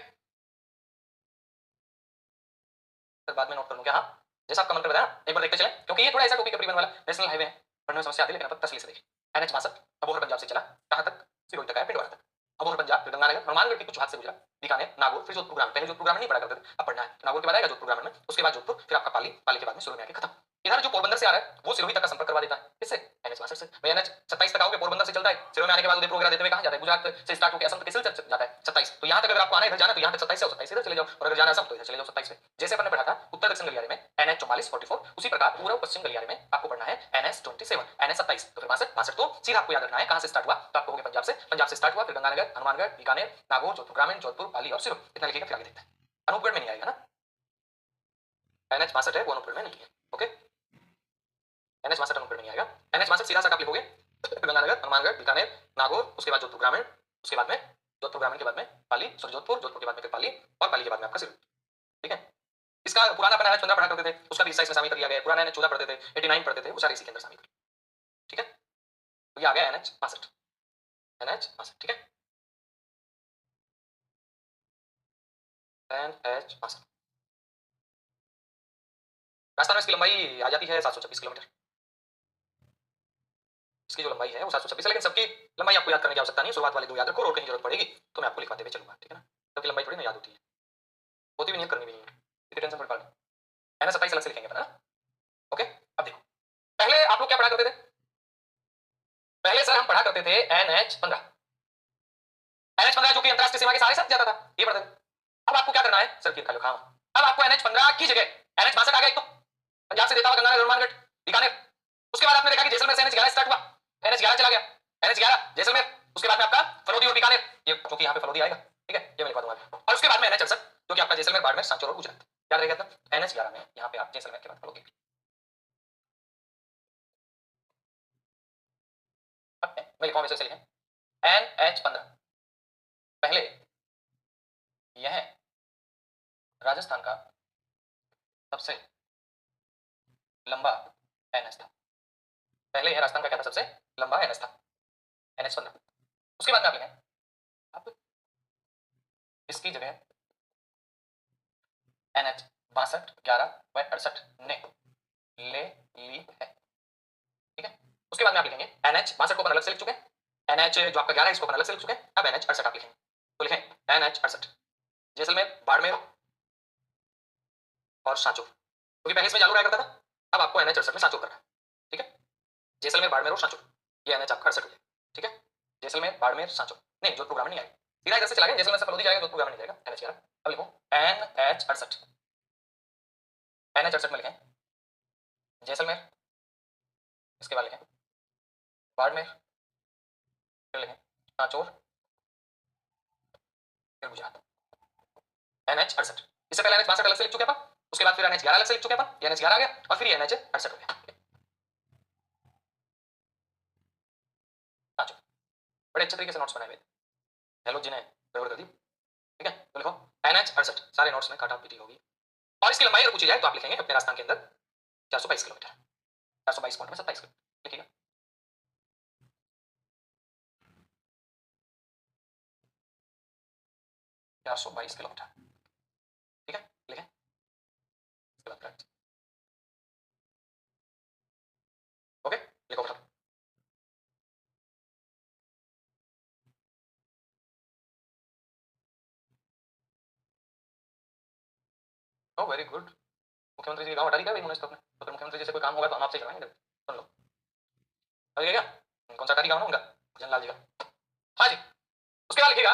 S1: फिर बाद में नोट कर लूं क्या, हाँ जैसा आपका मन करे बताया, एक बार देखते चले, क्योंकि ये थोड़ा ऐसा टॉपिक है वाला, नेशनल हाईवे है, पढ़ने में समस्या आती है, लेकिन अपन तसली से देखिए। NH 62 अबोहर पंजाब से चला कहां तक, सिरोही तक आया, पिंडवाड़ा तक, अबोहर पंजाब, फिर गंगानगर, हनुमानगढ़ के कुछ हाथ से गुजरा, बीकानेर, नागौर, फिर जोधपुर ग्रामीण, पहले जोधपुर ग्रामीण नहीं पढ़ा करते थे, अब पढ़ना है, नागौर के बाद आएगा जोधपुर ग्रामीण में, उसके बाद जोधपुर, फिर आपका पाली, पाली के बाद में सिरोही में आके खत्म। इधर जो पोरबंदर से आ रहा है वो सिरोही तक का संपर्क करवा देता है, किससे, NH 62 से। भाई NH 27 तक आओगे, पोरबंदर से चलता है, सिरोही में आने के बाद उदयपुर वगैरह देते हुए कहां जाता है, गुजरात से स्टार्ट होकर असम तक कैसे जाता है 27। तो यहां तक अगर आपको आना है, इधर जाना तो यहां तक 27 से 27 इधर चले जाओ, और अगर जाना असम तो इधर चले जाओ 27 में। जैसे अपन ने पढ़ा था उत्तर दक्षिण गलियारे में NH 44 44, उसी प्रकार पूर्व पश्चिम गलियारे में आपको पढ़ना है NH 27 NH 27, तो फिर 62 62 तो सीधा आपको याद रखना है कहां से स्टार्ट हुआ, तो आपको हो गया पंजाब से, पंजाब से स्टार्ट हुआ, फिर गंगानगर, हनुमानगढ़, बीकानेर, नागौर, जोधपुर ग्रामीण, जोधपुर, पाली और सिरोही, इतना लिखिएगा। फिर आगे देखते हैं, अनूपगढ़ में नहीं आएगा ना, NH 62 है वो अनूपगढ़ में नहीं है, ओके। NH 62 अनूपगढ़ में नहीं आएगा, NH 62 सीधा सा आप लिखोगे गंगानगर, हनुमानगढ़, बीकानेर, नागौर, उसके बाद जोधपुर ग्रामीण, उसके बाद में जोधपुर ग्रामीण के बाद में पाली, सॉरी जोधपुर, जोधपुर के बाद में फिर पाली, और पाली के बाद में आपका सिरोही, ठीक है। इसका पुराना अपन NH 15 पढ़ा करते थे, उसका भी इसमें शामिल कर लिया गया है, पुराना NH 14 पढ़ते थे, 89 पढ़ते थे, वो सारे इसी के अंदर शामिल कर, ठीक है। तो ये आ गया NH 62, NH 62, ठीक है। NH62। राजस्थान में इसकी लंबाई आ जाती है 726 किलोमीटर। इसकी जो लंबाई है वो 726 है, लेकिन सबकी लंबाई आपको याद करने की आवश्यकता नहीं है। शुरुआत वाले दो याद रखो और कहीं जरूरत पड़ेगी तो मैं आपको लिखवाते हुए चलूंगा, ठीक है ना। सबकी लंबाई थोड़ी ना याद होती है, होती भी नहीं है, करनी भी नहीं है, इतनी टेंशन मत पालो। NH27 अलग से लिखेंगे अपना, ओके। अब देखो, पहले आप लोग क्या पढ़ा करते थे? पहले सर हम पढ़ा करते थे NH15। NH15 जो कि अंतरराष्ट्रीय सीमा के सारे साथ जाता था, ये पढ़ते थे। अब आपको क्या करना है सर? की खाली खाओ। अब आपको NH15 की जगह NH62 आ गया। एक तो पंजाब से देता हुआ गंगानगर, हनुमानगढ़, बीकानेर। उसके बाद आपने देखा कि जैसलमेर से NH11 स्टार्ट हुआ, NH11 चला गया, NH11 जैसलमेर। उसके बाद में आपका फलोदी और बीकानेर, ये क्योंकि यहाँ पे फलोदी आएगा, ठीक है, ये मैं लिखवा दूंगा। और उसके बाद में NH68 जो कि आपका जैसलमेर, बाड़मेर, सांचौर और गुजरात। याद रहेगा अपना NH11 में यहाँ पे आप जैसलमेर के बाद फलोदी। मैं लिखवा वैसे लिखें NH15। पहले यह राजस्थान का सबसे लंबा NH था। पहले यह राजस्थान का क्या था? सबसे लंबा NH था, NH15। उसके बाद में आप लिखें, अब इसकी जगह NH62, 11 व 68 ने ले ली है, ठीक है। उसके बाद में आप लिखेंगे NH62 को अपन अलग से लिख चुके हैं, NH जो आपका 11 है इसको अपन अलग से लिख चुके हैं। अब NH68 आप लिखेंगे, तो लिखें NH68 जैसलमेर, बाड़मेर और सांचौर, क्योंकि पहले इसमें चालू रहा करता था। अब आपको NH68 में सांचौर करना है, ठीक है। जैसलमेर, बाड़मेर और सांचौर, ये NH आपका 68 हो जाएगा, ठीक है। जैसलमेर, बाड़मेर, सांचौर, नहीं जोधपुर ग्रामीण नहीं आएगा, सीधा इधर से चला गया, जैसलमेर से फलोदी जाएगा, जोधपुर ग्रामीण जाएगा, NH11। अब लिखो NH68, NH68 में लिखें जैसलमेर, इसके बाद लिखें बाड़मेर, फिर लिखें सांचौर, फिर गुजरात। NH68, इससे पहले NH62 अलग से लिख चुके हैं अपन, उसके बाद फिर NH11 अलग से लिख चुके हैं अपन, ये NH11 आ गया और फिर ये NH68 हो गया। सांचौर बड़े अच्छे तरीके से नोट्स बनाए हुए, हेलो जी ने गड़बड़ कर दी, ठीक है। तो लिखो NH68, सारे नोट्स में काटा पीटी होगी। और इसकी लंबाई अगर पूछी जाए तो आप लिखेंगे अपने राजस्थान के अंदर 422 किलोमीटर, 422.27 लिखिएगा। चार सौ बाईस किलोमीटर, ठीक है, लिखें। ओके, लिखो बताओ। ओ वेरी गुड। मुख्यमंत्री जी गांव हटा दी क्या भाई मुनेश? तो अपने तो फिर मुख्यमंत्री जी से कोई काम होगा तो हम आपसे करवाएंगे, सुन लो। अरे क्या कौन सा हटा दी गांव ना उनका? जनलाल जी का। हाँ जी, उसके बाद लिखिएगा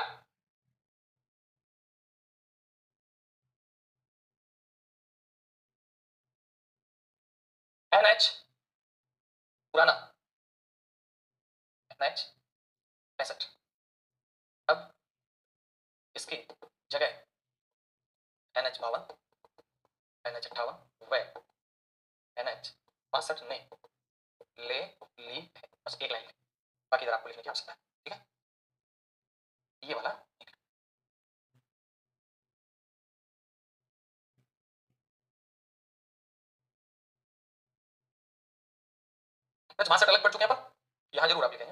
S1: NH पुराना, NH65। अब इसकी जगह NH52, NH58 व NH62 ने ले ली है। बस एक लाइन, बाकी इधर आपको लिखने की आवश्यकता है, ठीक है। ये वाला NH62 अलग पढ़ चुके हैं अपन, यहाँ जरूर आप लिखेंगे।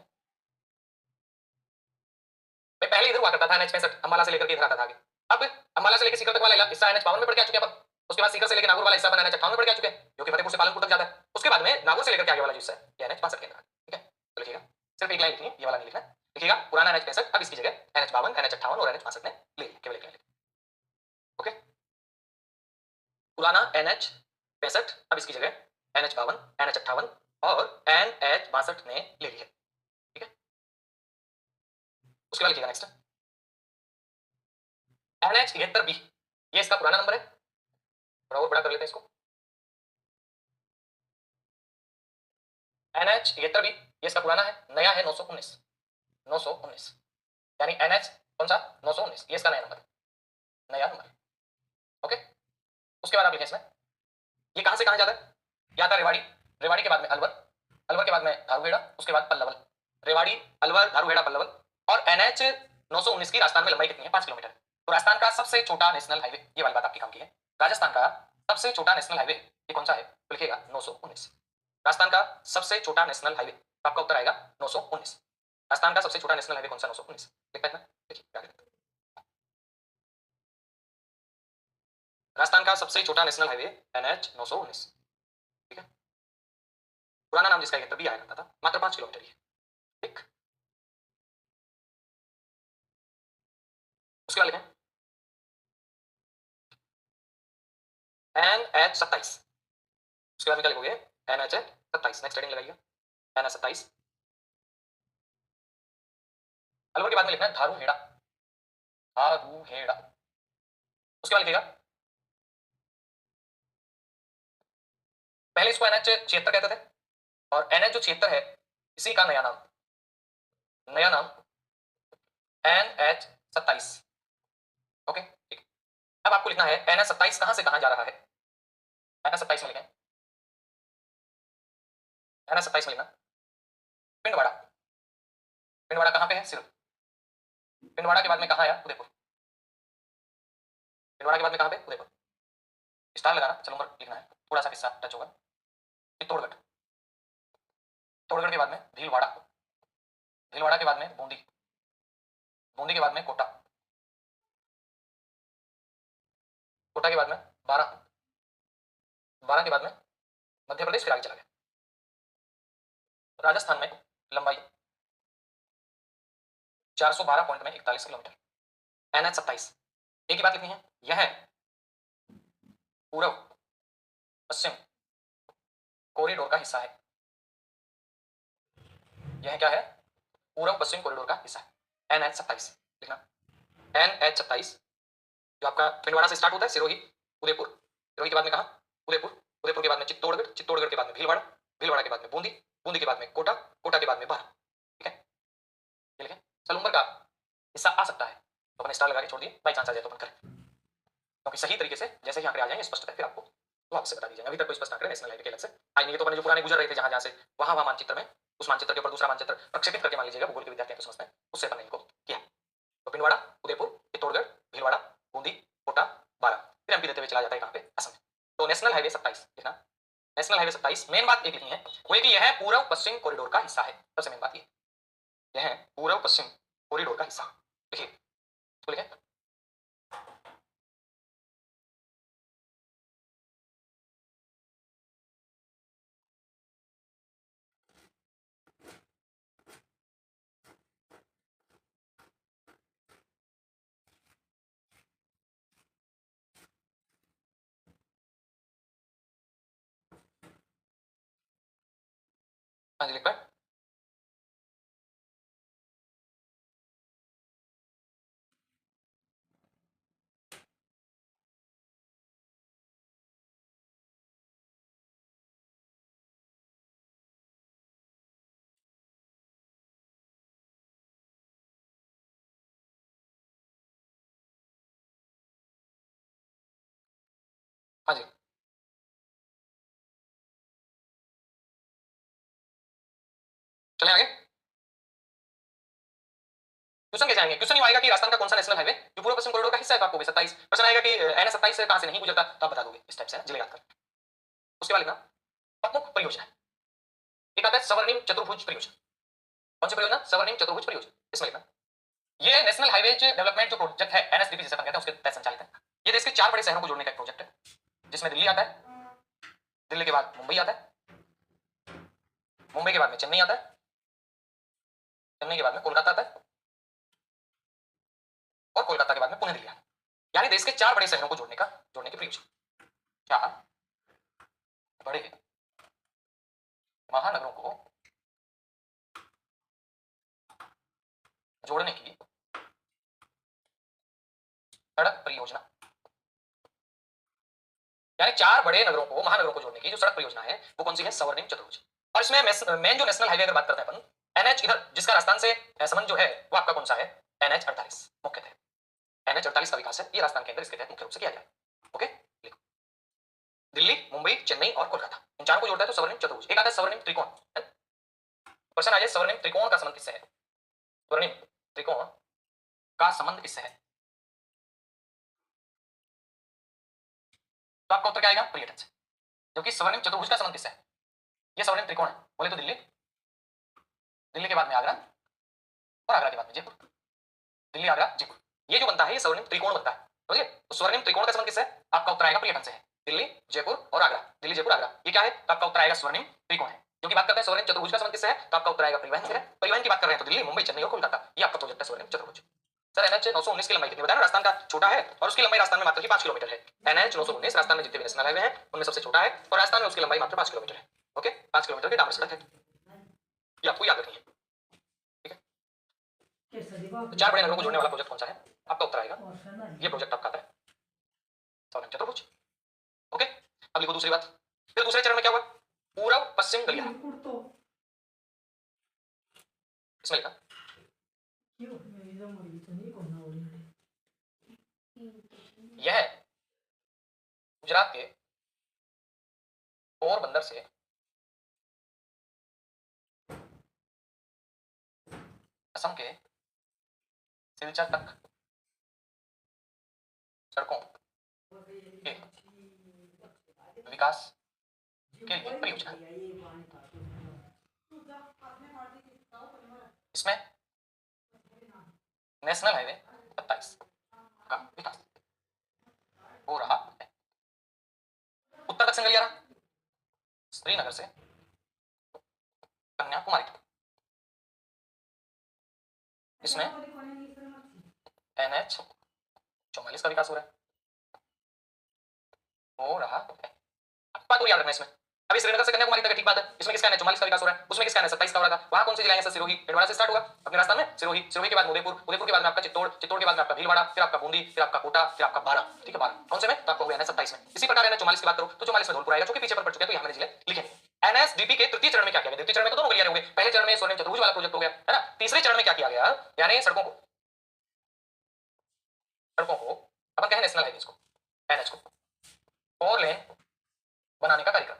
S1: भाई पहले इधर हुआ करता था NH65, अंबाला से लेकर के इधर आता था आगे। अब अंबाला से लेकर सीकर तक वाला हिस्सा NH52 में पढ़ के आ चुके हैं अपन। उसके बाद सीकर से लेकर नागौर वाला हिस्सा अपन NH58 में पढ़ के आ चुके हैं, जो कि फतेहपुर से पालनपुर तक जाता है। उसके बाद में नागौर से लेकर के आगे वाला जो हिस्सा है ये NH62 के अंदर, ठीक है। तो लिखिएगा, सिर्फ एक लाइन लिखनी है, ये वाला नहीं लिखना। लिखिएगा पुराना NH65, अब इसकी जगह NH52, NH58 और NH62 ने ले ली, केवल एक लाइन। ओके, पुराना NH65, अब इसकी जगह NH52, NH58 और NH62 ने ले ली है, ठीक है। उसके बाद लिखिएगा नेक्स्ट NH71B, ये इसका पुराना नंबर है, थोड़ा और बड़ा कर लेते हैं इसको। NH71B ये इसका पुराना है, नया है 919, 919 यानी NH कौन सा 919, ये इसका नया नंबर, नया नंबर, ओके। उसके बाद आप लिखें इसमें ये कहां से कहां जाता है? या था रेवाड़ी, रेवाड़ी के बाद में अलवर, अलवर के बाद में धारूहेड़ा, उसके बाद पल्लवल। रेवाड़ी, अलवर, धारूहेड़ा, पल्लवल। और NH 919 की राजस्थान में लंबाई कितनी है? 5 किलोमीटर। तो राजस्थान का सबसे छोटा नेशनल हाईवे, ये वाली बात आपकी काम की है। राजस्थान का सबसे छोटा नेशनल हाईवे ये कौन सा है? तो लिखिएगा 919। राजस्थान का सबसे छोटा नेशनल हाईवे, आपका उत्तर आएगा 919। राजस्थान का सबसे छोटा नेशनल हाईवे कौन सा? 919। लिख पाए ना? देखिए क्या राजस्थान का सबसे छोटा नेशनल हाईवे NH 919, ठीक है। पुराना नाम जिसका तभी आया करता था, मात्र 5 किलोमीटर ही है, ठीक। उसके बाद लिखें NH 27, उसके बाद में क्या लिखोगे NH 27, नेक्स्ट हेडिंग लगाइएगा NH 27। अलवर के बाद में लिखना है धारूहेड़ा, धारूहेड़ा। उसके बाद लिखेगा, पहले इसको NH 76 कहते थे और NH जो 76 है इसी का नया नाम NH 27, ओके ठीक। अब आपको लिखना है NH 27 कहां से कहां जा रहा है। NH 27 में लिखें, NH 27 में लिखना पिंडवाड़ा, पिंडवाड़ा कहां पे है, सिर्फ। पिंडवाड़ा के बाद में कहां आया, उदयपुर। पिंडवाड़ा के बाद में कहां पे, उदयपुर। स्टार लगाना, चलो नंबर लिखना है, थोड़ा सा किस्सा टच होगा। चित्तौड़गढ़, चित्तौड़गढ़ के बाद में भीलवाड़ा, भीलवाड़ा के बाद में बूंदी, बूंदी के बाद में कोटा, कोटा के बाद में बारां, बारां के बाद में मध्य प्रदेश, फिर आगे चला गया। राजस्थान में लंबाई 412.41 किलोमीटर, NH 27। एक ही बात लिखनी है, यह पूर्व पश्चिम कॉरिडोर का हिस्सा है, यह क्या है, पूर्व पश्चिम कॉरिडोर का हिस्सा है, NH 27 लिखना। NH 27 जो आपका पिंडवाड़ा से स्टार्ट होता है, सिरोही, उदयपुर, सिरोही के बाद में कहा, उदयपुर, उदयपुर के बाद में चित्तौड़गढ़, चित्तौड़गढ़ के बाद में भीलवाड़ा, भीलवाड़ा के बाद में बूंदी, बूंदी के बाद में कोटा, कोटा के बाद में बारां, ठीक है। ये लिखें, सलूम्बर का हिस्सा आ सकता है तो अपने स्टार लगा के छोड़ दिए, बाई चांस आ जाए तो अपन करें, क्योंकि सही तरीके से जैसे ही आंकड़े आ जाएंगे स्पष्ट है, फिर आपको तो आपसे बता दीजिए। अभी तक कोई स्पष्ट आंकड़े नेशनल हाईवे के अलग से आए नहीं, तो अपने जो पुराने गुजर रहे थे जहां जहां से, वहां वहां मानचित्र में उस मानचित्र के ऊपर दूसरा मानचित्र प्रक्षेपित करके मान लीजिएगा, भूगोल के विद्यार्थी तो समझते हैं, उससे अपन इनको किया। तो पिंडवाड़ा, उदयपुर, चित्तौड़गढ़, भीलवाड़ा, बूंदी, कोटा, बारां, फिर एमपी देते हुए चला जाता है कहां पे, असम। तो नेशनल हाईवे 27 लिखना, नेशनल हाईवे 27। मेन बात एक लिखनी है वो है कि यह पूर्व पश्चिम कॉरिडोर का हिस्सा है, सबसे मेन बात यह है पूर्व पश्चिम कॉरिडोर का हिस्सा, देखिए तो लिखें हाँ जी, लिख पाए। हाँ जी, चले आगे। क्वेश्चन कैसे आएंगे, क्वेश्चन ये आएगा कि राजस्थान का कौन सा नेशनल हाईवे जो पूर्व पश्चिम कॉरिडोर का हिस्सा है, तो आपको 27 क्वेश्चन आएगा कि NH 27 से कहां से नहीं गुजरता, तो आप बता दोगे इस टाइप से, जिले याद कर। उसके बाद लिखना प्रमुख परियोजना, एक आता है स्वर्णिम चतुर्भुज परियोजना। कौन सी परियोजना, स्वर्णिम चतुर्भुज परियोजना, इसमें लिखना ये नेशनल हाईवे डेवलपमेंट जो प्रोजेक्ट है NHDP जिसे अपन कहते हैं, उसके तहत संचालित है। ये देश के 4 बड़े शहरों को जोड़ने का एक प्रोजेक्ट है, जिसमें दिल्ली आता है, दिल्ली के बाद मुंबई आता है, मुंबई के बाद में चेन्नई आता है, चेन्नई के बाद में कोलकाता आता है, और कोलकाता के बाद में पुणे दिल्ली आता है। यानी देश के 4 बड़े शहरों को जोड़ने की परियोजना। क्या बड़े महानगरों को जोड़ने की सड़क परियोजना, यानी 4 बड़े नगरों को, महानगरों को जोड़ने की जो सड़क परियोजना है वो कौन सी है, स्वर्णिम चतुर्भुज। और इसमें मेन जो नेशनल हाईवे अगर बात करते हैं अपन, NH इधर जिसका राजस्थान से संबंध जो है वो आपका कौन सा है, NH 48 मुख्यतः। NH 48 का विकास है ये राजस्थान के अंदर इसके तहत मुख्य रूप से किया जाए। ओके, लिखो दिल्ली, मुंबई, चेन्नई और कोलकाता, इन 4 को जोड़ता है तो स्वर्णिम चतुर्भुज। एक आता है स्वर्णिम त्रिकोण, क्वेश्चन आ जाए स्वर्णिम त्रिकोण का संबंध किससे है, स्वर्णिम त्रिकोण का संबंध किससे है, तो आपका उत्तर क्या आएगा, पर्यटन से। जबकि स्वर्णिम चतुर्भुज का संबंध किससे है, ये स्वर्णिम त्रिकोण है, बोले तो दिल्ली, दिल्ली के बाद में आगरा, और आगरा के बाद में जयपुर, दिल्ली, आगरा, जयपुर, ये जो बनता है ये स्वर्णिम त्रिकोण बनता है। समझिए। तो स्वर्णिम त्रिकोण का संबंध किससे है? आपका उत्तर आएगा पर्यटन से है, दिल्ली जयपुर और आगरा, दिल्ली जयपुर आगरा, ये क्या है? तो आपका उत्तर आएगा स्वर्णिम त्रिकोण है। क्योंकि बात करते हैं स्वर्णिम चतुर्भुज का संबंध किससे है? तो आपका उत्तर आएगा परिवहन से है। परिवहन की बात कर रहे हैं तो दिल्ली, मुंबई, चेन्नई और कोलकाता, ये आपका प्रोजेक्ट है स्वर्णिम चतुर्भुज। सर एनएच 919 की लंबाई कितनी बताया? राजस्थान का छोटा है और उसकी लंबाई राजस्थान में मात्र 5 किलोमीटर है। एनएच 919 राजस्थान में जितने भी नेशनल हाईवे हैं उनमें सबसे छोटा है और राजस्थान में उसकी लंबाई मात्र 5 किलोमीटर है। ओके, 5 किलोमीटर की डामर सड़क है, ये आपको याद रखनी है। ठीक है, तो 4 बड़े नगरों को जोड़ने वाला प्रोजेक्ट कौन सा है? आपका उत्तर आएगा ये प्रोजेक्ट आपका है स्वर्णिम चतुर्भुज। ओके, अब लिखो दूसरी बात। फिर दूसरे चरण में क्या हुआ? पूर्व पश्चिम गलियारा, इसमें लिखा यह गुजरात के पोरबंदर से असम के सिलचर तक सड़कों के विकास के लिए परियोजना है। इसमें नेशनल हाईवे 27 का विकास हो रहा है। उत्तर दक्षिण गलियारा श्रीनगर से कन्याकुमारी तक, इसमें एनएच 44 का विकास हो रहा है, हो रहा है। बात को याद रखना इसमें। अभी श्रीनगर से कन्याकुमारी तक ठीक बात है, इसमें किसका है? 44 का विकास हो रहा है, उसमें किसका है? 27 का हो रहा था। वहां कौन सी जिला है? सिरोही, भिलवाड़ा से स्टार्ट होगा अपने राजस्थान में, सिरोही, सिरोही के बाद उदयपुर, उदयपुर के बाद में आपका चित्तौड़, चित्तौड़ के बाद में आपका भीलवाड़ा, फिर आपका बूंदी, फिर आपका कोटा, फिर आपका बारा। ठीक है, बारा कौन से में? तो आपको हो गया 27 में। इसी प्रकार 44 की बात करो तो 44 में धौलपुर आएगा, जो कि पीछे पर पड़ चुके हैं, तो यहाँ मैंने जिले लिखे नहीं। एनएसडीपी के तृतीय चरण में क्या किया गया? तृतीय चरण में तो दोनों गलियारे हो गए, पहले चरण में स्वर्णिम चतुर्भुज वाला प्रोजेक्ट हो गया है ना। तीसरे चरण में क्या किया गया? यानी सड़कों को अपन कहें नेशनल हाईवे को, एनएच को 4 लेन बनाने का कार्यक्रम।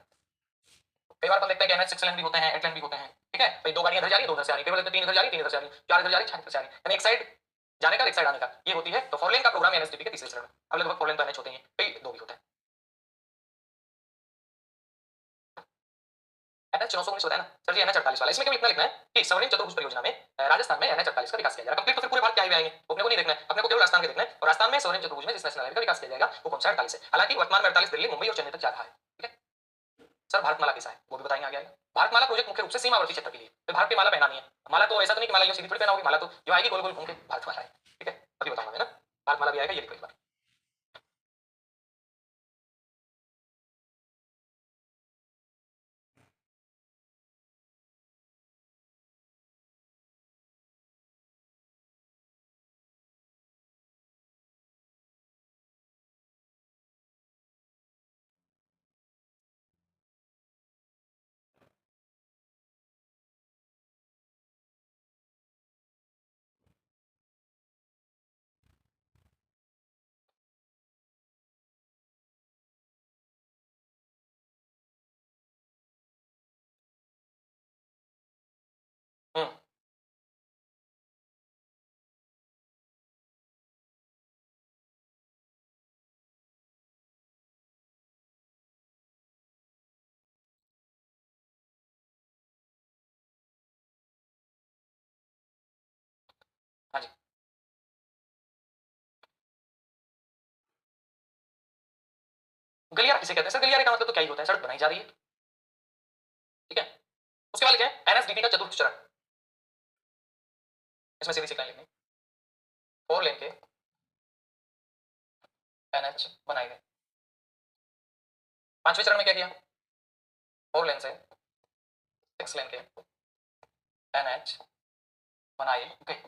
S1: कई बार अपन देखते हैं कि एनएच 6 लेन भी होते हैं, 8 लेन भी होते हैं। ठीक है भाई, 2 गाड़ियां इधर जा रही है, 2 उधर से आ रही है, केवल 3 इधर जा रही है, 3 इधर से आ रही है, 4 इधर जा रही है, 4 इधर से आ रही है, यानी एक साइड जाने का, एक साइड आने का, ये होती है। तो 4 लेन का प्रोग्राम एनएसडीपी के तीसरे चरण में। अब लगभग 4 लेन तो एनएच होते हैं, कई 2 भी होते हैं। एनएच 919 होता है ना सर जी, एनएच 48 वाला। इसमें केवल इतना लिखना है कि स्वर्णिम चतुर्भुज परियोजना में राजस्थान में एनएच 48 का विकास किया जाएगा। कंप्लीट तो फिर पूरे भारत के हाईवे आएंगे, अपने को नहीं देखना है, अपने को केवल राजस्थान के देखना है। और राजस्थान में स्वर्णिम चतुर्भुज में जिस नेशनल हाईवे का विकास किया जाएगा वो कौन सा? 48 है। हालांकि वर्तमान में 48 दिल्ली, मुंबई और चेन्नई तक जा रहा है। ठीक है सर, भारतमाला कैसा है वो भी बताएंगे आगे आएगा। भारतमाला प्रोजेक्ट मुख्य रूप से सीमावर्ती क्षेत्र के लिए, तो भारत की माला पहनानी है। माला तो ऐसा तो नहीं कि माला यो सीधी थोड़ी पहना होगी, माला तो जो आएगी गोल गोल घूम के भारतमाला है। ठीक है, अभी बताऊंगा मैं ना, भारतमाला भी आएगा, ये लिखो एक बार। हम्म, हाँ जी। गलियारा किसे कहते हैं सर? गलियारे का मतलब तो क्या ही होता है, सड़क बनाई जा रही है। ठीक है, उसके बाद लिखे एनएसडीपी का चतुर्थ चरण। इसमें सीधी सी लाइन लिखनी, 4 लेन के एनएच बनाए गए। पांचवें चरण में क्या किया? 4 लेन से 6 लेन के एनएच बनाए गए।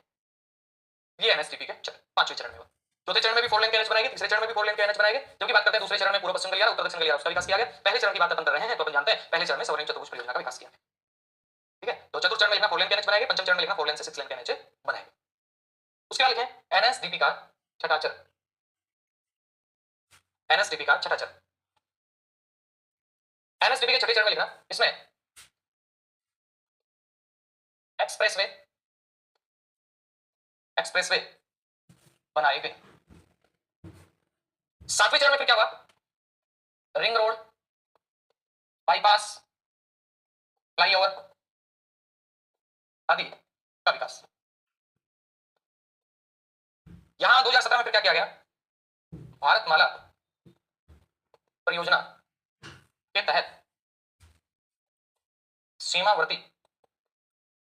S1: ये एनएसडीपी के पांचवें चरण में हुआ। चौथे चरण में भी 4 लेन के एनएच बनाएंगे, तीसरे चरण में भी 4 लेन के एनएच बनाएंगे। जबकि बात करते हैं दूसरे चरण में पूर्व पश्चिम गलियारा, उत्तर दक्षिण गलियारा, उसका विकास किया गया। पहले चरण की बात अपन कर रहे हैं तो अपन जानते हैं पहले चरण में स्वर्णिम चतुर्भुज परियोजना का विकास किया। ठीक है, तो चतुर्थ चरण में लिखना 4 लेन के एनएच बनाएंगे, पंचम चरण में लिखना 4 लेन से 6 लेन के एनएच बनाएंगे। उसके बाद लिखें एनएसडीपी का छठा चरण। एनएसडीपी का छठा चरण, एनएसडीपी के छठे चरण में लिखना, इसमें एक्सप्रेसवे, एक्सप्रेसवे बनाए गए। सातवें चरण में फिर क्या हुआ? रिंग रोड, बाईपास, फ्लाईओवर आदि का विकास। यहां 2017 में फिर क्या किया गया? भारतमाला परियोजना के तहत सीमावर्ती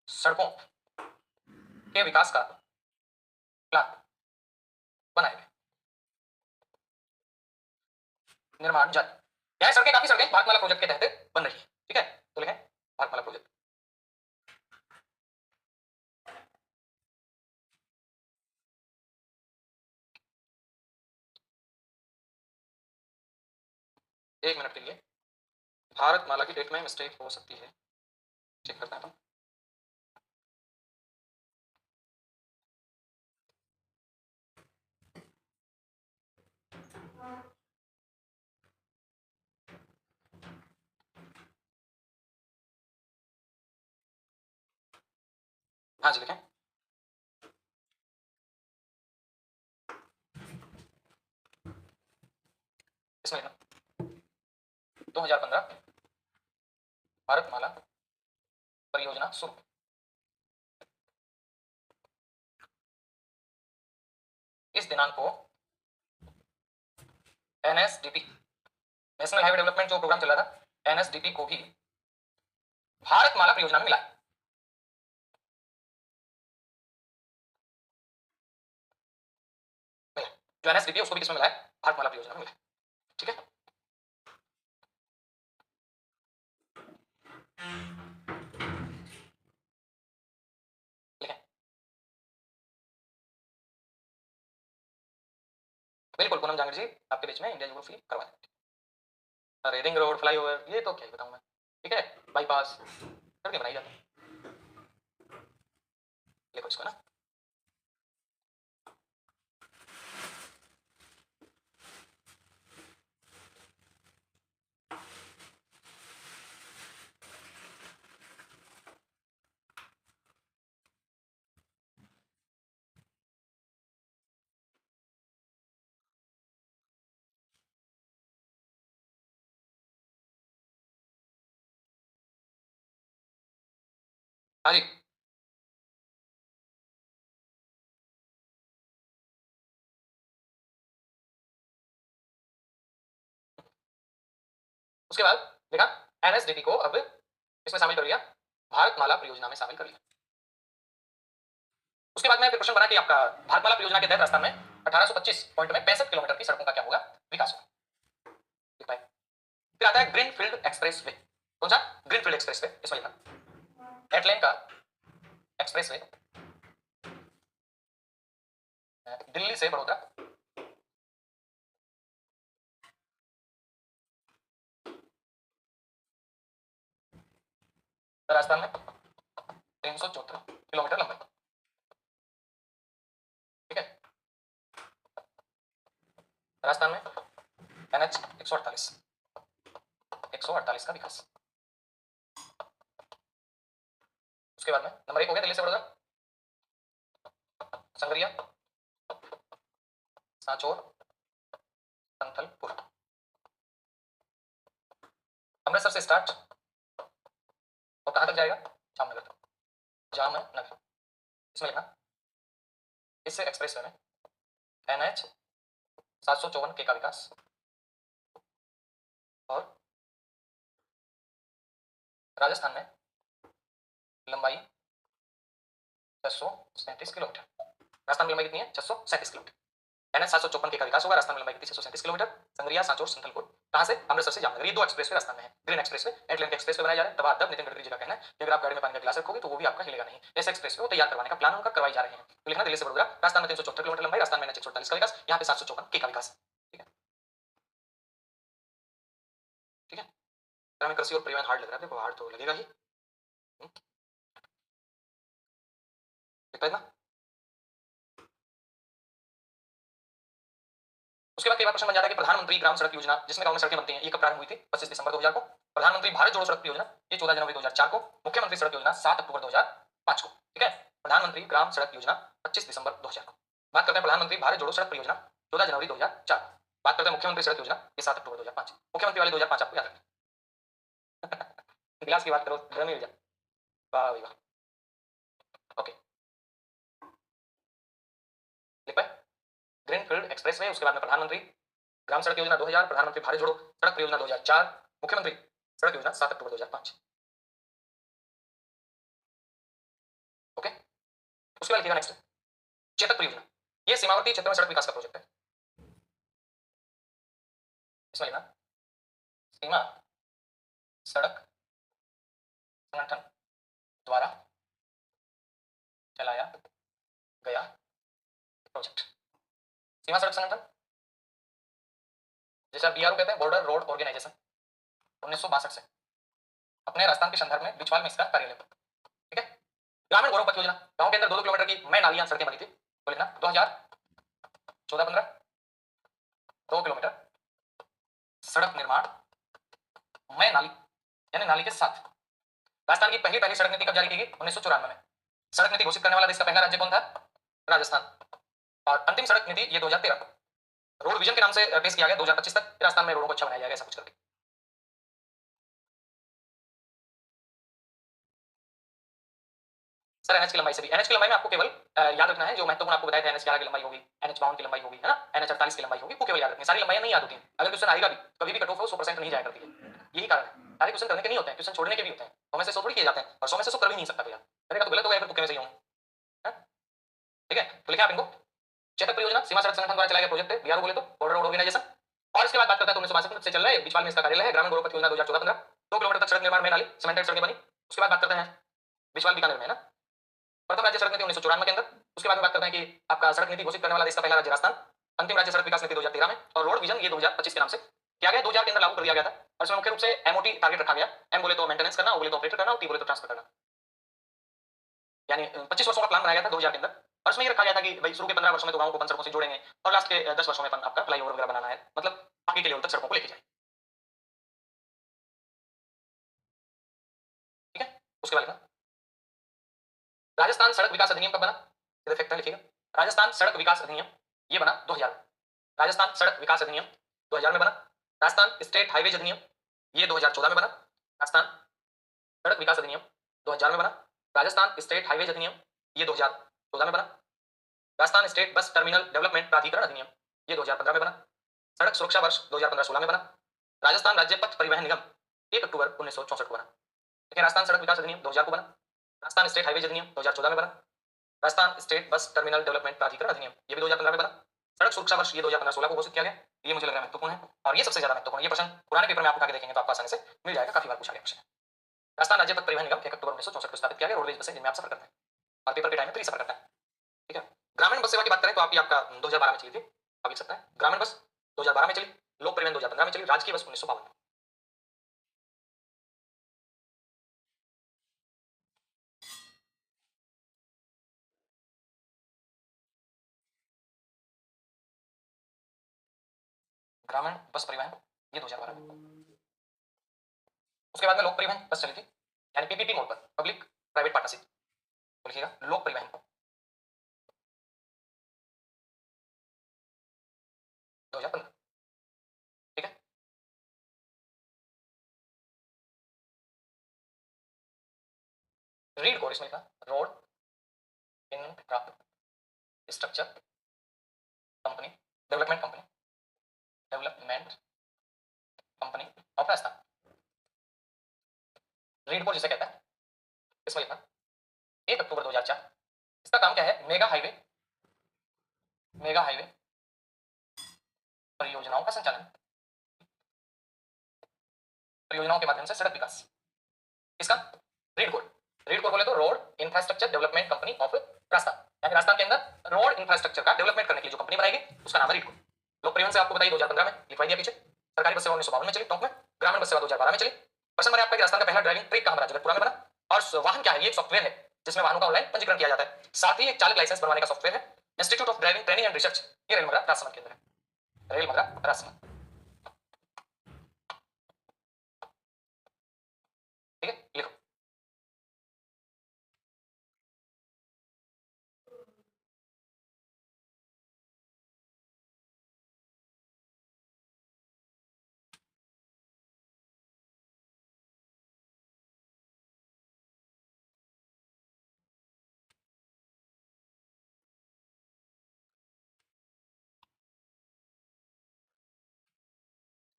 S1: सड़कों के विकास का प्लान बनाए गए, निर्माण जारी। यह सड़कें, काफी सड़कें भारतमाला प्रोजेक्ट के तहत बन रही है, ठीक है, तो लिखें भारतमाला प्रोजेक्ट। एक मिनट के लिए, भारतमाला की डेट में मिस्टेक हो सकती है, चेक करते हैं अपन। हाँ जी लिखें, इसमें लिखना 2015 भारतमाला परियोजना शुरू। इस दिनांक को एनएसडीपी, नेशनल हाईवे डेवलपमेंट जो प्रोग्राम चल रहा था, एनएसडीपी को भी भारतमाला परियोजना में मिला है। जो एनएसडीपी उसको भी किसमें मिला है? भारतमाला परियोजना में मिला है, ठीक है। बिल्कुल पूनम जांगड़ जी, आपके बीच में इंडिया ज्योग्राफी करवा देंगे। अरे रिंग रोड, फ्लाईओवर, ये तो क्या बताऊं मैं, ठीक है, बाईपास सड़कें बनाई जाती हैं। लिखो इसको ना, हाँ जी। उसके बाद देखा एनएसडीपी को अब इसमें शामिल कर लिया, भारतमाला परियोजना में शामिल कर लिया। उसके बाद में फिर प्रश्न बना कि आपका भारतमाला परियोजना के तहत राजस्थान में 1825 पॉइंट में 65 किलोमीटर की सड़कों का क्या होगा? विकास होगा। फिर आता है ग्रीनफील्ड एक्सप्रेस वे। कौन सा? ग्रीनफील्ड एक्सप्रेस वे, इसमें लिखा एटलाइन का एक्सप्रेस वे, दिल्ली से बड़ौदा राजस्थान में 374 किलोमीटर लंबाई, ठीक है। राजस्थान में एनएच 148 का विकास। उसके बाद में नंबर 1 हो गया दिल्ली से बड़ौदा, संगरिया, सांचौर, संथलपुर। अमृतसर से स्टार्ट और कहां तक जाएगा? जामनगर तक, जामनगर। इसमें लिखना इससे एक्सप्रेस वे में एनएच 754 के का विकास और राजस्थान में लंबाई 637 किलोमीटर। राजस्थान में लंबाई कितनी है? 637 किलोमीटर। एनएच 754 के का विकास होगा, राजस्थान में लंबाई कितनी? 637 किलोमीटर। संगरिया, सांचौर, संथलपुर। कहां से? अमृतसर से जामनगर। ये दो एक्सप्रेस वे राजस्थान में है, green express way, Atlantic express way बनाए जा रहे हैं। तब तब नितिन गडकरी जी का कहना है कि अगर आप गाड़ी में पानी का गिलास रखोगे तो वो भी आपका हिलेगा नहीं। ऐसे एक्सप्रेस वे वो तैयार करवाने का प्लान उनका करवाई जा रहे हैं। तो लिखना दिल्ली से बड़ौदा, राजस्थान में 374 किलोमीटर लंबाई, राजस्थान में एनएच 148 का विकास, यहाँ पे 754 के का विकास, ठीक है, ठीक है। हमें कृषि और परिवहन हार्ड लग रहा है, देखो हार्ड तो लगेगा ही, ना। उसके बाद कई बार प्रश्न बन जाता है कि प्रधानमंत्री ग्राम सड़क योजना, जिसमें गांव में सड़कें बनती हैं, ये कब प्रारंभ हुई थी? 25 दिसंबर 2000 को। प्रधानमंत्री भारत जोड़ो सड़क योजना, ये 14 जनवरी 2004 को। मुख्यमंत्री सड़क योजना 7 अक्टूबर 2005 को, ठीक है। प्रधानमंत्री ग्राम सड़क योजना 25 दिसंबर 2000 को। बात करते हैं प्रधानमंत्री भारत जोड़ो सड़क परियोजना 14 जनवरी 2004। बात करते हैं मुख्यमंत्री सड़क योजना, ये 7 अक्टूबर 2005। मुख्यमंत्री वाले 2005 आपको याद रखना। गिलास की बात करो, ड्रम ही वाह भाई वाह, ओके। लिख पाए ग्रीनफील्ड एक्सप्रेस वे, उसके बाद में प्रधानमंत्री ग्राम सड़क योजना 2000, प्रधानमंत्री भारत जोड़ो सड़क परियोजना 2004, मुख्यमंत्री सड़क योजना 7 अक्टूबर 2005। ओके, उसके बाद लिखिएगा नेक्स्ट चेतक परियोजना, ये सीमावर्ती क्षेत्र में सड़क विकास का प्रोजेक्ट है। इसमें लिखना सीमा सड़क संगठन द्वारा चलाया गया प्रोजेक्ट। सीमा सड़क संगठन जैसे बीआरओ कहते हैं, बॉर्डर रोड ऑर्गेनाइजेशन, 1962 से अपने राजस्थान के संदर्भ में बिछवाल में इसका कार्यालय। ठीक है, ग्रामीण गौरव पथ योजना, गांव के अंदर 2-2 किलोमीटर की मैं नालियां सड़कें बनी थी, तो लिखना 2014-15 2 किलोमीटर सड़क निर्माण मैं नाली यानी नाली के साथ। राजस्थान की पहली सड़क नीति कब जारी की गई? 1994 में। सड़क नीति घोषित करने वाला देश का पहला राज्य कौन था? राजस्थान। और अंतिम सड़क नीति ये 2013 रोड विजन के नाम से पेश किया गया 2025 तक राजस्थान में रोडों को अच्छा बनाया जाएगा, ऐसा कुछ करके। सर एनएच की लंबाई से भी, एनएच की लंबाई में आपको केवल याद रखना है जो महत्वपूर्ण आपको बताया था, एनएच 11 की लंबाई होगी, एनएच 52 की लंबाई होगी, है ना, एनएच 48 की लंबाई होगी, वो केवल याद रखनी, सारी लंबाइयां नहीं याद होती हैं। अगर क्वेश्चन आएगा भी कभी भी कट ऑफ हो 100% नहीं जाया करती है, यही कारण है। सारे क्वेश्चन करने के नहीं होते हैं, क्वेश्चन छोड़ने के भी होते हैं, 100 में से 100 थोड़ी किए जाते हैं, और 100 में से 100 कर भी नहीं सकता भैया, करेगा तो गलत हो गया, फिर तुक्के में सही होंगे। ठीक है, तो लिखे आप इनको चेतक परियोजना सीमा सड़क संगठन द्वारा चलाया गया प्रोजेक्ट है, बीआरओ बोले तो बॉर्डर रोड ऑर्गेनाइजेशन। और इसके बाद बात करता है तो 1962 से चल रहा है, बिछवाल में इसका कार्यालय है, ग्रामीण गौरव पथ योजना 2014-15 2 किलोमीटर तक सड़क निर्माण में नाली सीमेंटेड सड़कें बनी। उसके बाद बात करते हैं बिछवाल बीकानेर में, है ना, प्रथम राज्य सड़क नीति 1994 के अंदर। उसके बाद में बात करते हैं कि आपका सड़क नीति घोषित करने वाला देश का पहला राज्य राजस्थान, अंतिम राज्य सड़क विकास नीति 2013 में, और रोड विजन ये 2025 के नाम से किया गया, 2000 के अंदर लागू कर दिया गया था। और इसमें मुख्य रूप से एमओटी टारगेट रखा गया, एम बोले तो मेंटेनेंस करना, ओ बोले तो ऑपरेटर करना, और टी बोले तो ट्रांसफर करना, यानी 25 वर्षों का प्लान बनाया गया था 2000 के अंदर। और इसमें ये रखा गया था कि भाई शुरू के 15 वर्षों में तो गांवों को बंद सड़कों से जोड़ेंगे, और लास्ट के 10 वर्षों में अपन आपका फ्लाईओवर वगैरह बनाना है, मतलब आगे के लेवल तक सड़कों को लेके जाए। ठीक है, उसके बाद राजस्थान सड़क विकास अधिनियम कब बना? इधर फैक्टर लिखिएगा, राजस्थान सड़क विकास अधिनियम ये बना 2000 में। राजस्थान सड़क विकास अधिनियम 2000 में बना। राजस्थान स्टेट हाईवेज अधिनियम ये 2014 में बना। राजस्थान सड़क विकास अधिनियम 2000 में बना। राजस्थान स्टेट हाईवेज अधिनियम ये 2014 में बना। Rajasthan state bus terminal development प्राधिकरण अधिनियम ये 2015 में बना। सड़क सुरक्षा वर्ष 2015-16 में बना। राजस्थान राज्य पथ परिवहन निगम 1 अक्टूबर 1964 को बना। लेकिन राजस्थान सड़क विकास अधिनियम 2000 को बना। राजस्थान स्टेट हाईवेज अधिनियम 2014 में बना। Rajasthan state bus terminal development प्राधिकरण अधिनियम ये भी 2015 में बना। सड़क सुरक्षा वर्ष ये 2015-16 को घोषित किया गया। ये मुझे लग रहा है महत्वपूर्ण है, और ये सबसे ज्यादा महत्वपूर्ण, ये प्रश्न पुराने पेपर में आप उठा के देखेंगे तो आपको आसानी से मिल जाएगा, काफी बार पूछा गया क्वेश्चन। राजस्थान राज्य पथ परिवहन निगम 1 अक्टूबर 1964 को स्थापित किया गया, रोडवेज बसें जिनमें आप सफर करते हैं, और पेपर के टाइम में फ्री सफर करता है। ठीक है, ग्रामीण बस सेवा की बात करें तो आपका 2012 में चली थी, आप लिख सकते हैं ग्रामीण बस 2012 में चली, लोक परिवहन 2015 में चली, राजकीय बस 1952 में। ग्रामीण बस परिवहन ये 2012 में। उसके बाद में लोक परिवहन बस चली थी, यानी पीपीपी मोड पर, पब्लिक प्राइवेट पार्टनरशिप, तो लिखिएगा लोक परिवहन 2015। ठीक है, रीड कोड इसमें लिखा road infrastructure company development company of Rajasthan, read code जिसे कहता है। इसमें लिखा 1 अक्टूबर 2004। इसका काम क्या है? मेगा हाईवे परियोजनाओं का संचालन, परियोजनाओं के माध्यम से सड़क विकास। इसका रीड कोड बोले तो road infrastructure development company of Rajasthan, यानी राजस्थान के अंदर रोड इंफ्रास्ट्रक्चर का डेवलपमेंट करने के लिए जो कंपनी बनाएगी उसका नाम है रीड कोड। लोक परिवहन से आपको बताइए 2015 में लिखवाई दिया पीछे। सरकारी बस सेवा 1952 में चली टोंक में। ग्रामीण बस सेवा 2012 में चली। प्रश्न नंबर आपका राजस्थान का पहला ड्राइविंग ट्रेक कहां बना? जगतपुरा में बना। और वाहन क्या है? ये एक सॉफ्टवेयर है जिसमें वाहनों का ऑनलाइन पंजीकरण किया जाता है, साथ ही एक चालक लाइसेंस बनवाने का सॉफ्टवेयर है। Institute of driving training and research ये रेलमगरा राजसमंद के अंदर है, रेलमगरा राजसमंद। ठीक है, लिखो।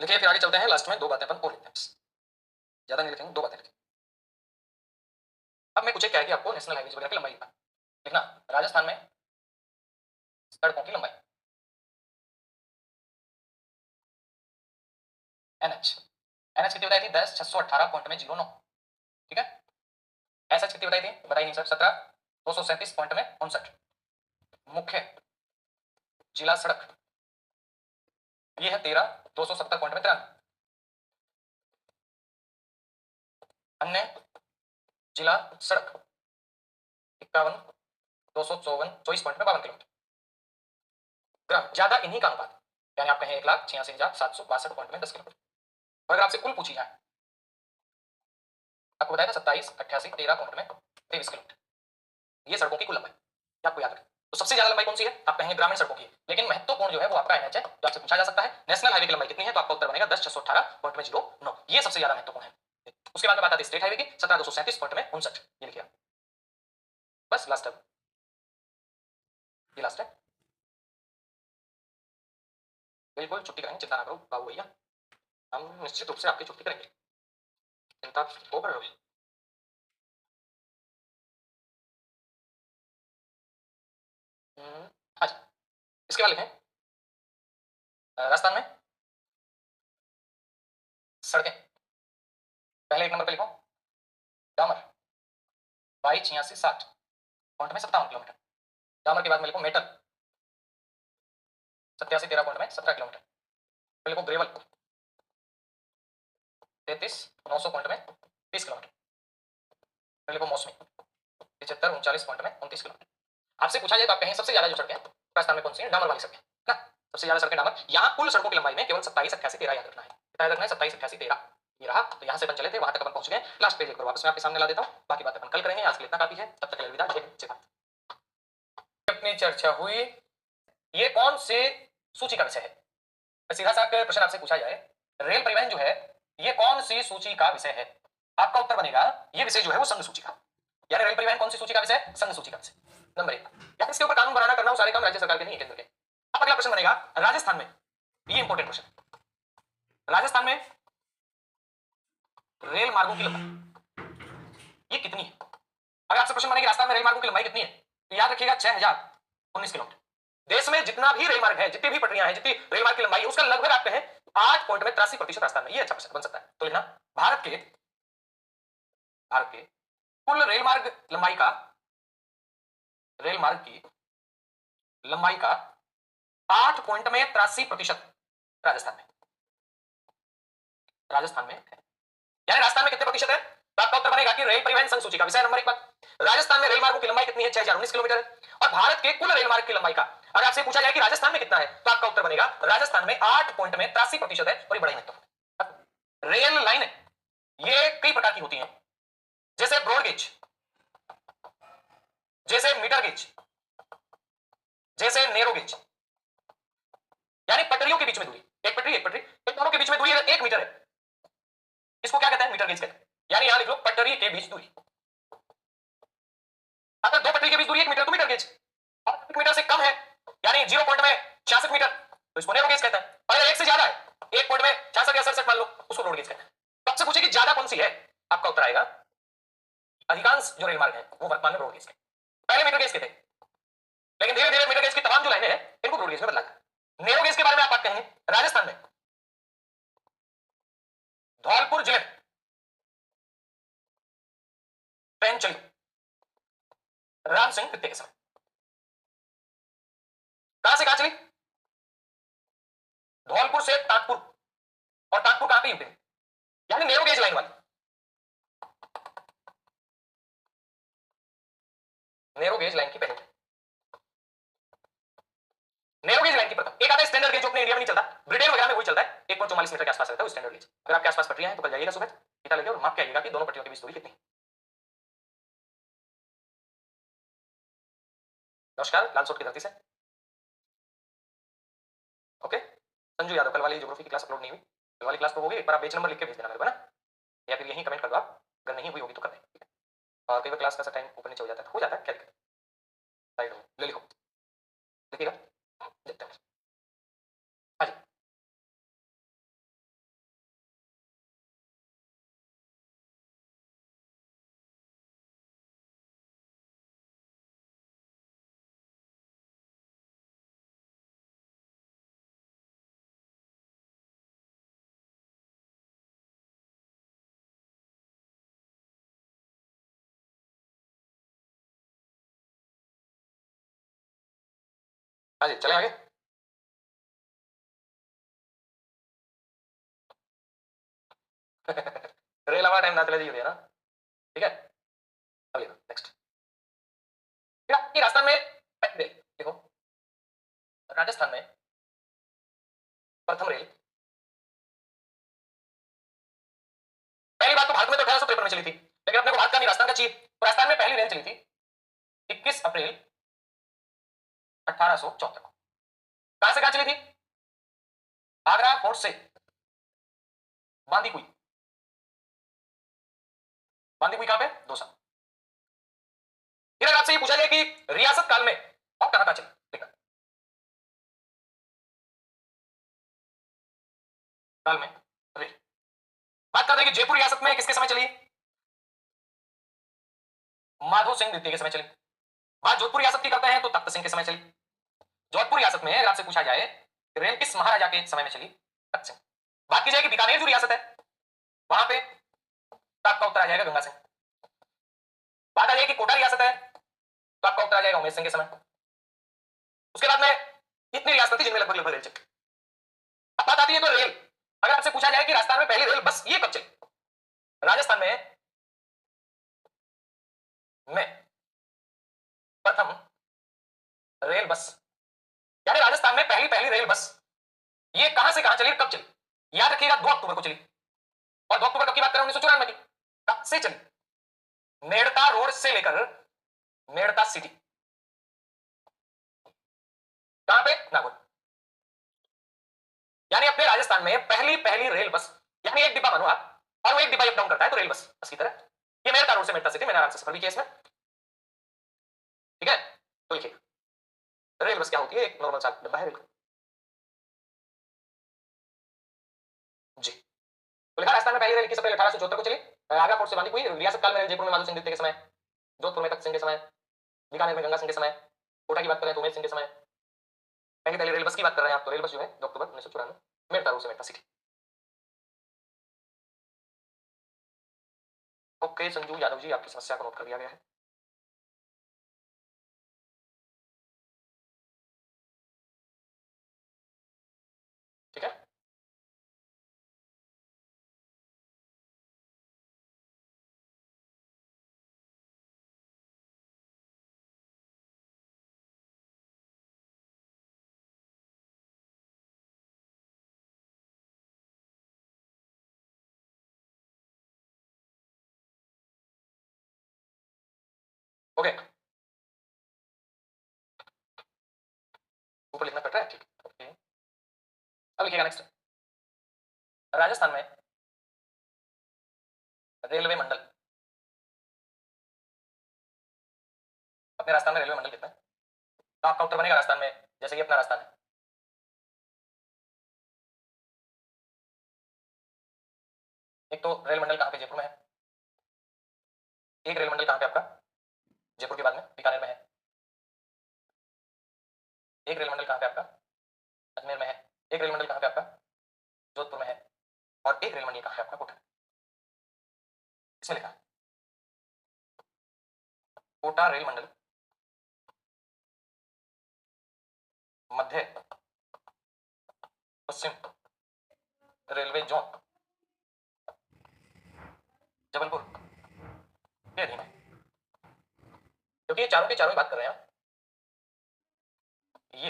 S1: देखिए फिर आगे चलते हैं, लास्ट में दो बातें अपन और लिखते हैं, ज्यादा नहीं लिखेंगे, दो बातें लिखेंगे। अब मैं पूछे क्या है कि आपको नेशनल हाईवे वगैरह की लंबाई लिखना। राजस्थान में सड़कों की लंबाई एनएच, एनएच कितनी बताई थी? 10,618.09, ठीक है। एसएच कितनी बताई थी? बताई नहीं सर, 17,237.59। मुख्य जिला सड़क ये है 13,270.93। अन्य जिला सड़क 51,254.52 किलोमीटर। ज्यादा इन्हीं का अनुपात, यानी आप कहें 1,86,762.10 किलोमीटर। अगर आपसे कुल पूछी जाए, आपको बताया था 27, 88, 13.23 किलोमीटर, ये सड़कों की कुल लंबाई, आपको याद रखें। तो सबसे ज्यादा लंबाई कौन सी है? आप कहेंगे ग्रामीण सड़कों की, लेकिन महत्वपूर्ण जो है वो आपका एनएच है, जो आपसे पूछा जा सकता है। नेशनल हाईवे की लंबाई कितनी है? तो आपका उत्तर बनेगा 10,618.09, ये सबसे ज्यादा महत्वपूर्ण है। उसके बाद में बात आती है स्टेट हाईवे की, 17,237.59, ये लिखिए बस। लास्ट है, ये लास्ट है। बिल्कुल छुट्टी करेंगे, चिंता ना करो बाबू भैया, हम निश्चित रूप से आपकी छुट्टी करेंगे, चिंता हो कर रहे। हाँ जी, इसके बाद लिखें राजस्थान में सड़कें। पहले एक नंबर पे लिखो डामर 22,86,60.57 किलोमीटर। डामर के बाद में लिखो मेटल 87,13.17 किलोमीटर। फिर लिखो ग्रेवल 33,900.30 किलोमीटर। फिर लिखो मौसमी 75,39.29 किलोमीटर। आपसे पूछा जाए तो आप कहें सबसे ज्यादा जो सड़कें राजस्थान में कौन सी है? डामर वाली सड़कें ना, सबसे ज्यादा सड़कें डामर। यहाँ कुल सड़कों की लंबाई में केवल 27, 88, 13 याद रखना है, याद रखना है 27, 88, 13 ये रहा। तो यहाँ से अपन चले थे, वहां तक अपन पहुंच गए। लास्ट पेज एक बार वापस मैं आपके सामने ला देता हूँ, बाकी बात अपन कल करेंगे, आज के लिए इतना काफी है। तब तक अलविदा, जय हिंद, जय भारत। अपनी चर्चा हुई, ये कौन से सूची का विषय है? सीधा सा प्रश्न आपसे पूछा जाए, रेल परिवहन जो है ये कौन सी सूची का विषय है? आपका उत्तर बनेगा ये विषय जो है वो संघ सूची का, यानी रेल परिवहन कौन सी सूची का विषय? संघ सूची का विषय, नंबर 1। या इसके ऊपर कानून बनाना करना हो, सारे काम राज्य सरकार के नहीं, केंद्र के। अब अगला प्रश्न बनेगा राजस्थान में, ये इंपॉर्टेंट क्वेश्चन, राजस्थान में रेल मार्गों की लंबाई ये कितनी है? अगर आपसे प्रश्न बनेगा राजस्थान में रेल मार्गों की लंबाई कितनी है, तो याद रखिएगा 6,019 किलोमीटर। देश में जितना भी रेल मार्ग है, जितनी भी पटरियां हैं, जितनी रेल मार्ग की लंबाई है, उसका लगभग आप कहें 8.83% राजस्थान में, ये अच्छा बन सकता है। तो लिखना भारत के कुल रेल मार्ग लंबाई का, रेल मार्ग की लंबाई का 8.83% राजस्थान में, राजस्थान में है। यानी राजस्थान में कितने प्रतिशत है? तो आपका उत्तर बनेगा कि रेल परिवहन संघ सूची का विषय नंबर 1 पर राजस्थान में रेल मार्गों की लंबाई कितनी है? 6,019 किलोमीटर है। और भारत के कुल रेल मार्ग की लंबाई का अगर आपसे पूछा जाए कि राजस्थान में कितना है, तो आपका उत्तर बनेगा राजस्थान में 8.83% है। और ये बड़ा ही महत्वपूर्ण। रेल लाइन ये कई प्रकार की होती है, जैसे ब्रॉड गेज, जैसे मीटर गेज, जैसे नेरो गेज, यानी पटरियों के बीच में दूरी, एक पटरी एक पटरी, इन दोनों के बीच में दूरी 1 मीटर है, इसको क्या कहते हैं? मीटर गेज कहते हैं। यानी यहां लिख लो पटरी के बीच दूरी। अगर दो पटरी के बीच दूरी 1 मीटर तो मीटर गेज, और 1 मीटर से कम है यानी 0 पॉइंट में 66 मीटर तो इसको नेरो गेज कहता है। और अगर 1 से ज्यादा है, 1 पॉइंट में 66 या 67 मान लो, उसको ब्रॉड गेज कहते हैं। तो आपसे पूछे कि ज्यादा कौन सी है, आपका उत्तर आएगा अधिकांश जो रेल मार्ग है वो वर्तमान में ब्रॉड गेज के, पहले मीटर गेज के थे, लेकिन धीरे धीरे मीटर गेज की तमाम जो लाइनें हैं इनको ब्रॉड गेज में बदला गया। नेरो गेज के बारे में आप बात कहेंगे, राजस्थान में धौलपुर जिले में ट्रेन चली राम सिंह कृत्य के समय, कहां से कहां चली? धौलपुर से ताजपुर, और ताजपुर कहां पे? यूपी में, यानी नेरो गेज लाइन वाली, नेरो गेज लाइन की पहली, नेरो गेज लाइन की प्रथम। एक आता है स्टैंडर्ड गेज जो अपने इंडिया में नहीं चलता, ब्रिटेन वगैरह में वही चलता है, 1.44 मीटर के आसपास रहता है वो स्टैंडर्ड गेज। अगर आपके आसपास पटरियां हैं तो कल जाइएगा सुबह, पता लगे और माप के आइएगा कि दोनों पटरियों के बीच दूरी कितनी। नमस्कार, लाल सोट की धरती से। ओके, संजू यादव, कल वाली ज्योग्राफी की क्लास अपलोड नहीं हुई, कल वाली क्लास तो होगी, एक बार आप बेच नंबर लिख के भेज देना मेरे को ना, या फिर यहीं कमेंट कर दो आप, अगर नहीं हुई होगी तो कर दें। और कई बार क्लास का टाइम ऊपर नीचे हो जाता है, क्या दिक्कत, राइट हो ले लिखो, लिखिएगा देखते हैं। हाँ जी। हाँ जी, चले आगे। रेल हमारा टाइम ना चले जाइए ना, ठीक है। अब ये नेक्स्ट, कि राजस्थान में देखो, राजस्थान में प्रथम रेल, पहली बात तो भारत में तो 1853 में चली थी, लेकिन अपने को भारत का नहीं राजस्थान का चाहिए। तो राजस्थान में पहली रेल चली थी 21 अप्रैल 1874 को। कहां से कहां चली थी? आगरा फोर्ट से बांदीकुई। बांदीकुई कहां पे? दौसा। फिर अगर आपसे ये पूछा जाए कि रियासत काल में और कहां कहां चली, देखना काल में रेल। बात कर रहे हैं कि जयपुर रियासत में किसके समय चली? माधो सिंह द्वितीय के समय चली। बात जोधपुर रियासत की करते हैं तो तख्त सिंह के समय चली। जोधपुर रियासत में अगर आपसे पूछा जाए रेल किस महाराजा के समय में चली? तख्त सिंह। बात की जाए कि बीकानेर जो रियासत है वहां पे, तो आपका उत्तर आ जाएगा गंगा सिंह। बात आ जाए कि कोटा रियासत है तो आपका उत्तर आ जाएगा उमेश सिंह के समय। उसके बाद में इतनी रियासत थी जिनमें लगभग लगभग रेल चली। अब बात आती है तो रेल, अगर आपसे पूछा जाए कि राजस्थान में पहली रेल बस ये कब चली? राजस्थान में प्रथम रेल बस, यानी राजस्थान में पहली पहली रेल बस ये कहां से कहां चली, कब चली? याद रखिएगा 2 अक्टूबर को चली। और 2 अक्टूबर कब की बात करें? 1994 की। कब से चली? मेड़ता रोड से लेकर मेड़ता सिटी, कहां पे? नागौर। यानी अपने राजस्थान में पहली पहली रेल बस, यानी एक डिब्बा मानो आप, और वो एक डिब्बा अप डाउन करता है तो रेल बस बस की तरह। ये मेड़ता रोड से मेड़ता सिटी, मैंने आराम से सफर भी किया इसमें, ठीक है। तो लिखिए रेल बस क्या होती है? एक नॉर्मल सा डिब्बा है रेल जी। तो लिखा राजस्थान में पहली रेल 21 अप्रैल 1874 को चली। आगरा फोर्ट से बांदी हुई। रियासत काल में रेल जयपुर में माधो सिंह द्वितीय के समय, जोधपुर में तख्त सिंह के समय, बीकानेर में गंगा सिंह के समय, कोटा की बात करें तो उमेश सिंह के समय। पहली पहली रेल बस की बात कर रहे हैं आप तो रेल बस जो है 2 अक्टूबर 1994 मेड़ता रोड से मेड़ता सिटी। ओके संजू यादव जी, आपकी समस्या को नोट कर दिया गया है। ठीक है, ओके। ऊपर लिखना पड़ रहा है, ठीक है ओके। अब लिखिएगा नेक्स्ट, राजस्थान में रेलवे मंडल, अपने राजस्थान में रेलवे मंडल कितना है? तो आपका उत्तर बनेगा राजस्थान में, जैसे कि अपना राजस्थान है, एक तो रेल मंडल कहां पे? जयपुर में है। एक रेल मंडल कहां पे आपका? जयपुर के बाद में बीकानेर में है। एक रेल मंडल कहां पे आपका? अजमेर में है। एक रेल मंडल कहां पे आपका? जोधपुर में है। और एक रेल मंडल कहां पे आपका? कोटा में। इसमें लिखा है कोटा रेल मंडल मध्य पश्चिम रेलवे जोन जबलपुर के अधीन है। क्योंकि ये चारों के चारों ही बात कर रहे हैं, ये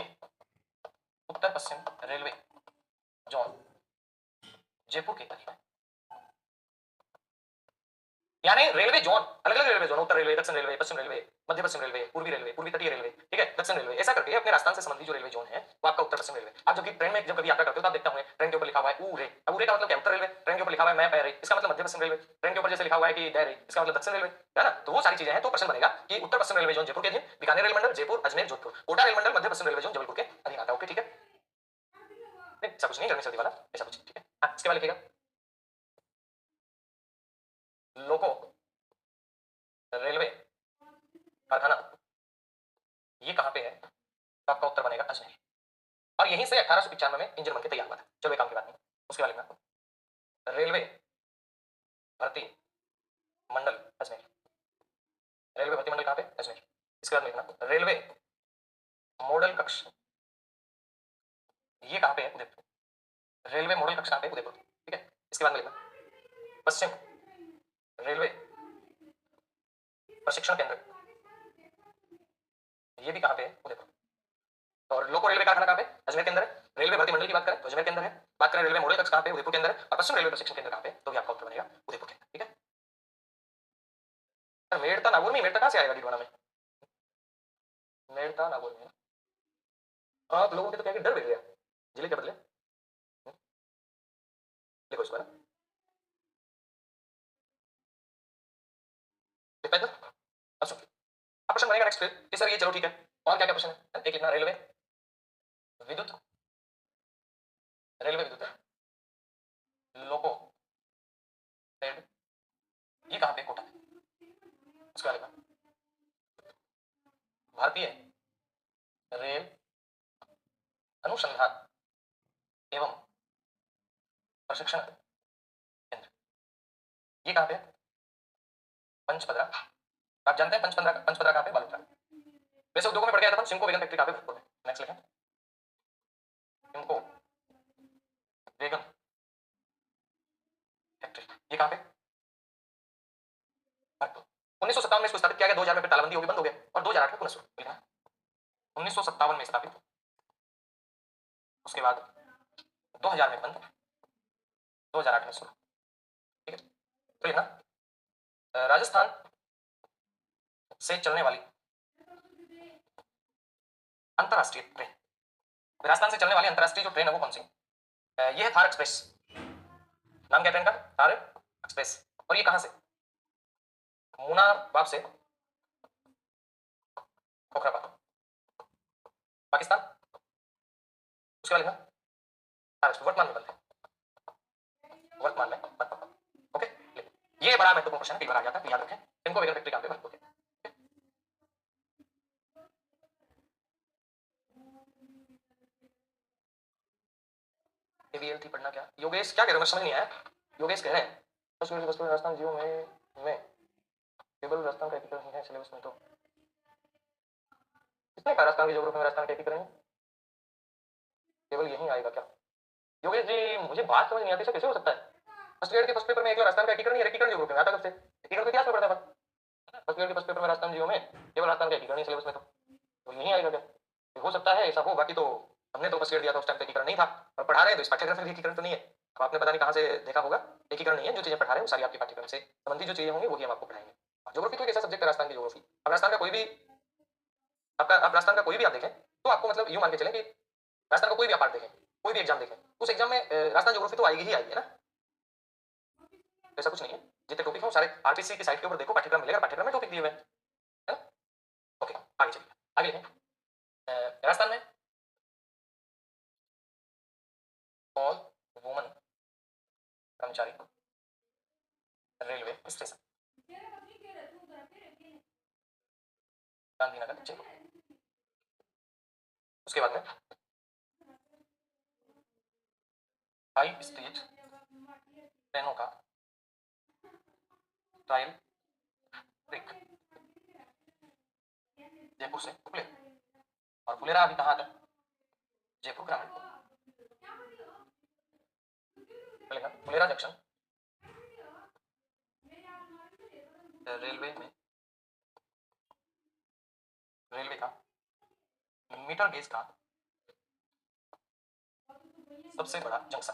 S1: उत्तर पश्चिम रेलवे जोन जयपुर के अधीन है। यानी रेलवे जोन अलग अलग रेलवे जोन, उत्तर रेलवे, दक्षिण रेलवे, पश्चिम रेलवे, मध्य पश्चिम रेलवे, पूर्वी रेलवे, पूर्वी तटीय रेलवे, ठीक है, दक्षिण रेलवे, ऐसा करके अपने राजस्थान से संबंधित जो रेलवे जोन है वो आपका उत्तर पश्चिम रेलवे। आप जब ट्रेन में जब कभी यात्रा करते हो तो आप देखते होंगे ट्रेन के ऊपर लिखा हुआ है ऊरे। अब ऊरे का मतलब क्या? उत्तर रेलवे। ट्रेन के ऊपर लिखा हुआ है मैं पैरे, इसका मतलब मध्य पश्चिम रेलवे। ट्रेन के ऊपर जैसे लिखा हुआ है कि डैरे, इसका मतलब दक्षिण रेलवे, है ना। तो वो सारी चीजें हैं। तो प्रश्न बनेगा कि उत्तर पश्चिम रेलवे जोन जयपुर के अधीन, बीकानेर रेल मंडल जयपुर अजमेर जोधपुर, कोटा रेल मंडल मध्य पश्चिम रेलवे जोन जबलपुर के अधीन आता है। ओके ठीक है, ऐसा कुछ नहीं गर्मी सर्दी वाला, ऐसा कुछ ठीक है। इसके बाद लिखेगा लोको रेलवे कारखाना, ये कहां पे है? तो आपका उत्तर बनेगा अजमेर। और यहीं से 1895 में इंजन बन के तैयार हुआ था। चलो एक काम की बात नहीं, उसके बाद लिखना रेलवे भर्ती मंडल अजमेर। रेलवे भर्ती मंडल कहां पे? अजमेर। इसके बाद लिखना रेलवे मॉडल कक्ष ये कहाँ पे है? उदयपुर। रेलवे मॉडल कक्ष कहाँ पे? उदयपुर। ठीक है, इसके बाद में लिखना पश्चिम रेलवे प्रशिक्षण केंद्र, ये भी कहाँ पे है? उदयपुर। और लोको रेलवे कारखाना कहाँ पे? अजमेर के अंदर है। रेलवे भर्ती मंडल की बात करें तो अजमेर के अंदर है। बात करें रेलवे मॉडल कक्ष कहाँ पे? उदयपुर के अंदर है। और पश्चिम रेलवे प्रशिक्षण केंद्र कहाँ पे? तो भी आपका उत्तर बनेगा उदयपुर के अंदर। ठीक है, मेड़ता नागौर में, मेड़ता कहाँ से आएगा डिडवाना में? मेड़ता नागौर में। आप लोगों के तो क्या डर बैठ गया, जिले के बदले देखो इसको ना, पैदल। अब सुन, अब प्रश्न बनेगा नेक्स्ट फिर कि सर ये चलो ठीक है, और क्या क्या प्रश्न है? एक इतना रेलवे विद्युत, रेलवे विद्युत लोको रेड, ये कहाँ पे? कोटा में। उसके बाद भारतीय रेल अनुसंधान एवं प्रशिक्षण केंद्र, ये कहाँ पे है? पंचपदरा। आप जानते हैं पंचपदरा, पंचपदरा कहाँ पे? बालोतरा। वैसे उद्योगों में पढ़ गया था अपन, सिमको वेगन फैक्ट्री कहाँ पे? भरतपुर में। नेक्स्ट लिखें सिमको वेगन फैक्ट्री, ये कहाँ पे? भरतपुर। 1957 में इसको स्थापित किया गया, 2000 में फिर तालाबंदी हो गई, बंद हो गया, और 2008 में पुनः शुरू लिखा है। 1957 में स्थापित, उसके बाद 2000 में बंद, 2008 में शुरू। ठीक है, तो लिखना राजस्थान से चलने वाली अंतरराष्ट्रीय ट्रेन, राजस्थान से चलने वाली अंतरराष्ट्रीय जो ट्रेन है वो कौन सी? ये है थार एक्सप्रेस। नाम क्या ट्रेन का? थार एक्सप्रेस। और ये कहां से? मुनाबाव से खोखराबाद, पाकिस्तान। उसके बाद लिखना थार एक्सप्रेस, वर्तमान में बंद है, वर्तमान में बंद। ओके, ये बड़ा महत्वपूर्ण क्वेश्चन है, कई बार आ जाता है, तो याद रखें। इनको वेगन फैक्ट्री कहां पे? भरतपुर। एबीएल थी पढ़ना क्या? योगेश क्या कह रहे हो, समझ नहीं आया। योगेश कह रहे हैं बस राजस्थान जियो में केवल राजस्थान का एकीकरण है सिलेबस में, तो किसने कहा राजस्थान की ज्योग्राफी में राजस्थान का एकीकरण केवल यही आएगा क्या? योगेश जी मुझे बात समझ नहीं आती, कैसे हो सकता है? फर्स्ट ग्रेड के फर्स्ट पेपर में एक राजस्थान का एकीकरण, एकीकरण ज्योग्राफी में आता कब से? एकीकरण तो इतिहास में पढ़ता था। फर्स्ट ग्रेड के फर्स्ट पेपर में राजस्थान जियो में केवल राजस्थान का एकीकरण सिलेबस में, तो यही आएगा क्या? हो सकता है ऐसा हो, बाकी तो हमने तो फर्स्ट ग्रेड दिया था, उस टाइम पे एकीकरण नहीं था, और पढ़ा रहे हैं तो इस पाठ्यक्रम में एकीकरण तो नहीं है। अब आपने पता नहीं कहाँ से देखा होगा, एकीकरण नहीं है। जो चीजें पढ़ा रहे हैं वो सारी आपके पाठ्यक्रम से संबंधित जो चीजें होंगी वही हम आपको पढ़ाएंगे। ज्योग्राफी तो एक ऐसा सब्जेक्ट है, राजस्थान की ज्योग्राफी। अब राजस्थान का कोई भी, आपका आप राजस्थान का कोई भी आप देखें तो आपको मतलब यूं मान के चलें कि राजस्थान का कोई भी आप पार्ट देखें, कोई भी एग्जाम देखें, उस एग्जाम में राजस्थान ज्योग्राफी तो आएगी ही आएगी, है ना? ऐसा कुछ नहीं है, जितने टॉपिक हो सारे आरपीसी की साइट के ऊपर देखो, पाठ्यक्रम मिलेगा, पाठ्यक्रम में टॉपिक दिए हुए हैं, है ना? ओके, आगे चलिए, आगे लिखें राजस्थान में ऑल वुमन कर्मचारी रेलवे स्टेशन, गांधीनगर जयपुर। उसके बाद में हाई स्पीड ट्रेनों का ट्रायल ब्रेक, जयपुर से फुलेरा, और फुलेरा अभी कहाँ आता है? जयपुर ग्रामीण। फुलेरा जंक्शन रेलवे में, रेलवे का मीटर गेज का सबसे बड़ा जंक्शन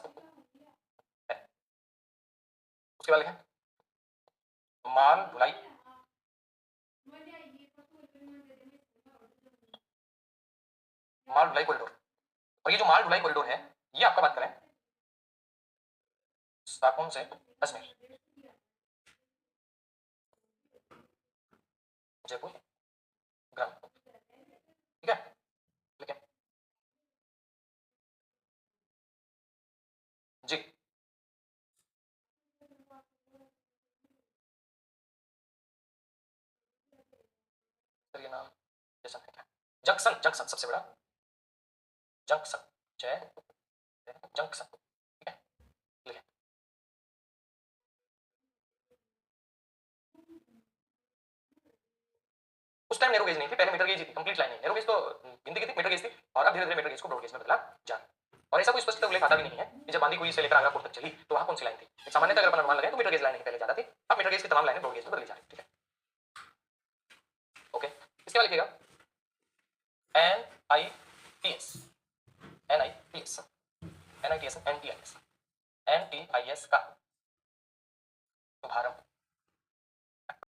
S1: है। उसके बाद लिखें माल ढुलाई, माल ढुलाई कॉरिडोर। और ये जो माल ढुलाई कॉरिडोर है, ये आपका बात करें साकुन से अजमेर, जयपुर ग्रामीण। ठीक है, लिखें जी। सर ये नाम जैसा है क्या? जंक्शन, जंक्शन सबसे बड़ा जंक्शन, जय जंक्शन। ठीक है, लिखें उस टाइम नेरो गेज नहीं थी, पहले मीटर गेज थी, कंप्लीट लाइन नहीं। नेरो गेज तो हिंदी की थी, मीटर गेज थी, और अब धीरे धीरे मीटर गेज को ब्रॉड गेज में बदला जा रहा है। और ऐसा कोई स्पष्ट उल्लेख आता भी नहीं है कि जब बांदी कुई से लेकर आगरा फोर्ट तक चली तो वहां कौन सी लाइन थी। सामान्यतः अगर अपन अनुमान लगाएं तो मीटर गेज लाइन पहले ज्यादा थी, अब मीटर गेज की तमाम लाइनें ब्रॉड गेज में बदली जा रही है। ठीक है, ओके। इसके बाद लिखिएगा NITS, NITS, NITS, NTIS, NTIS का शुभारंभ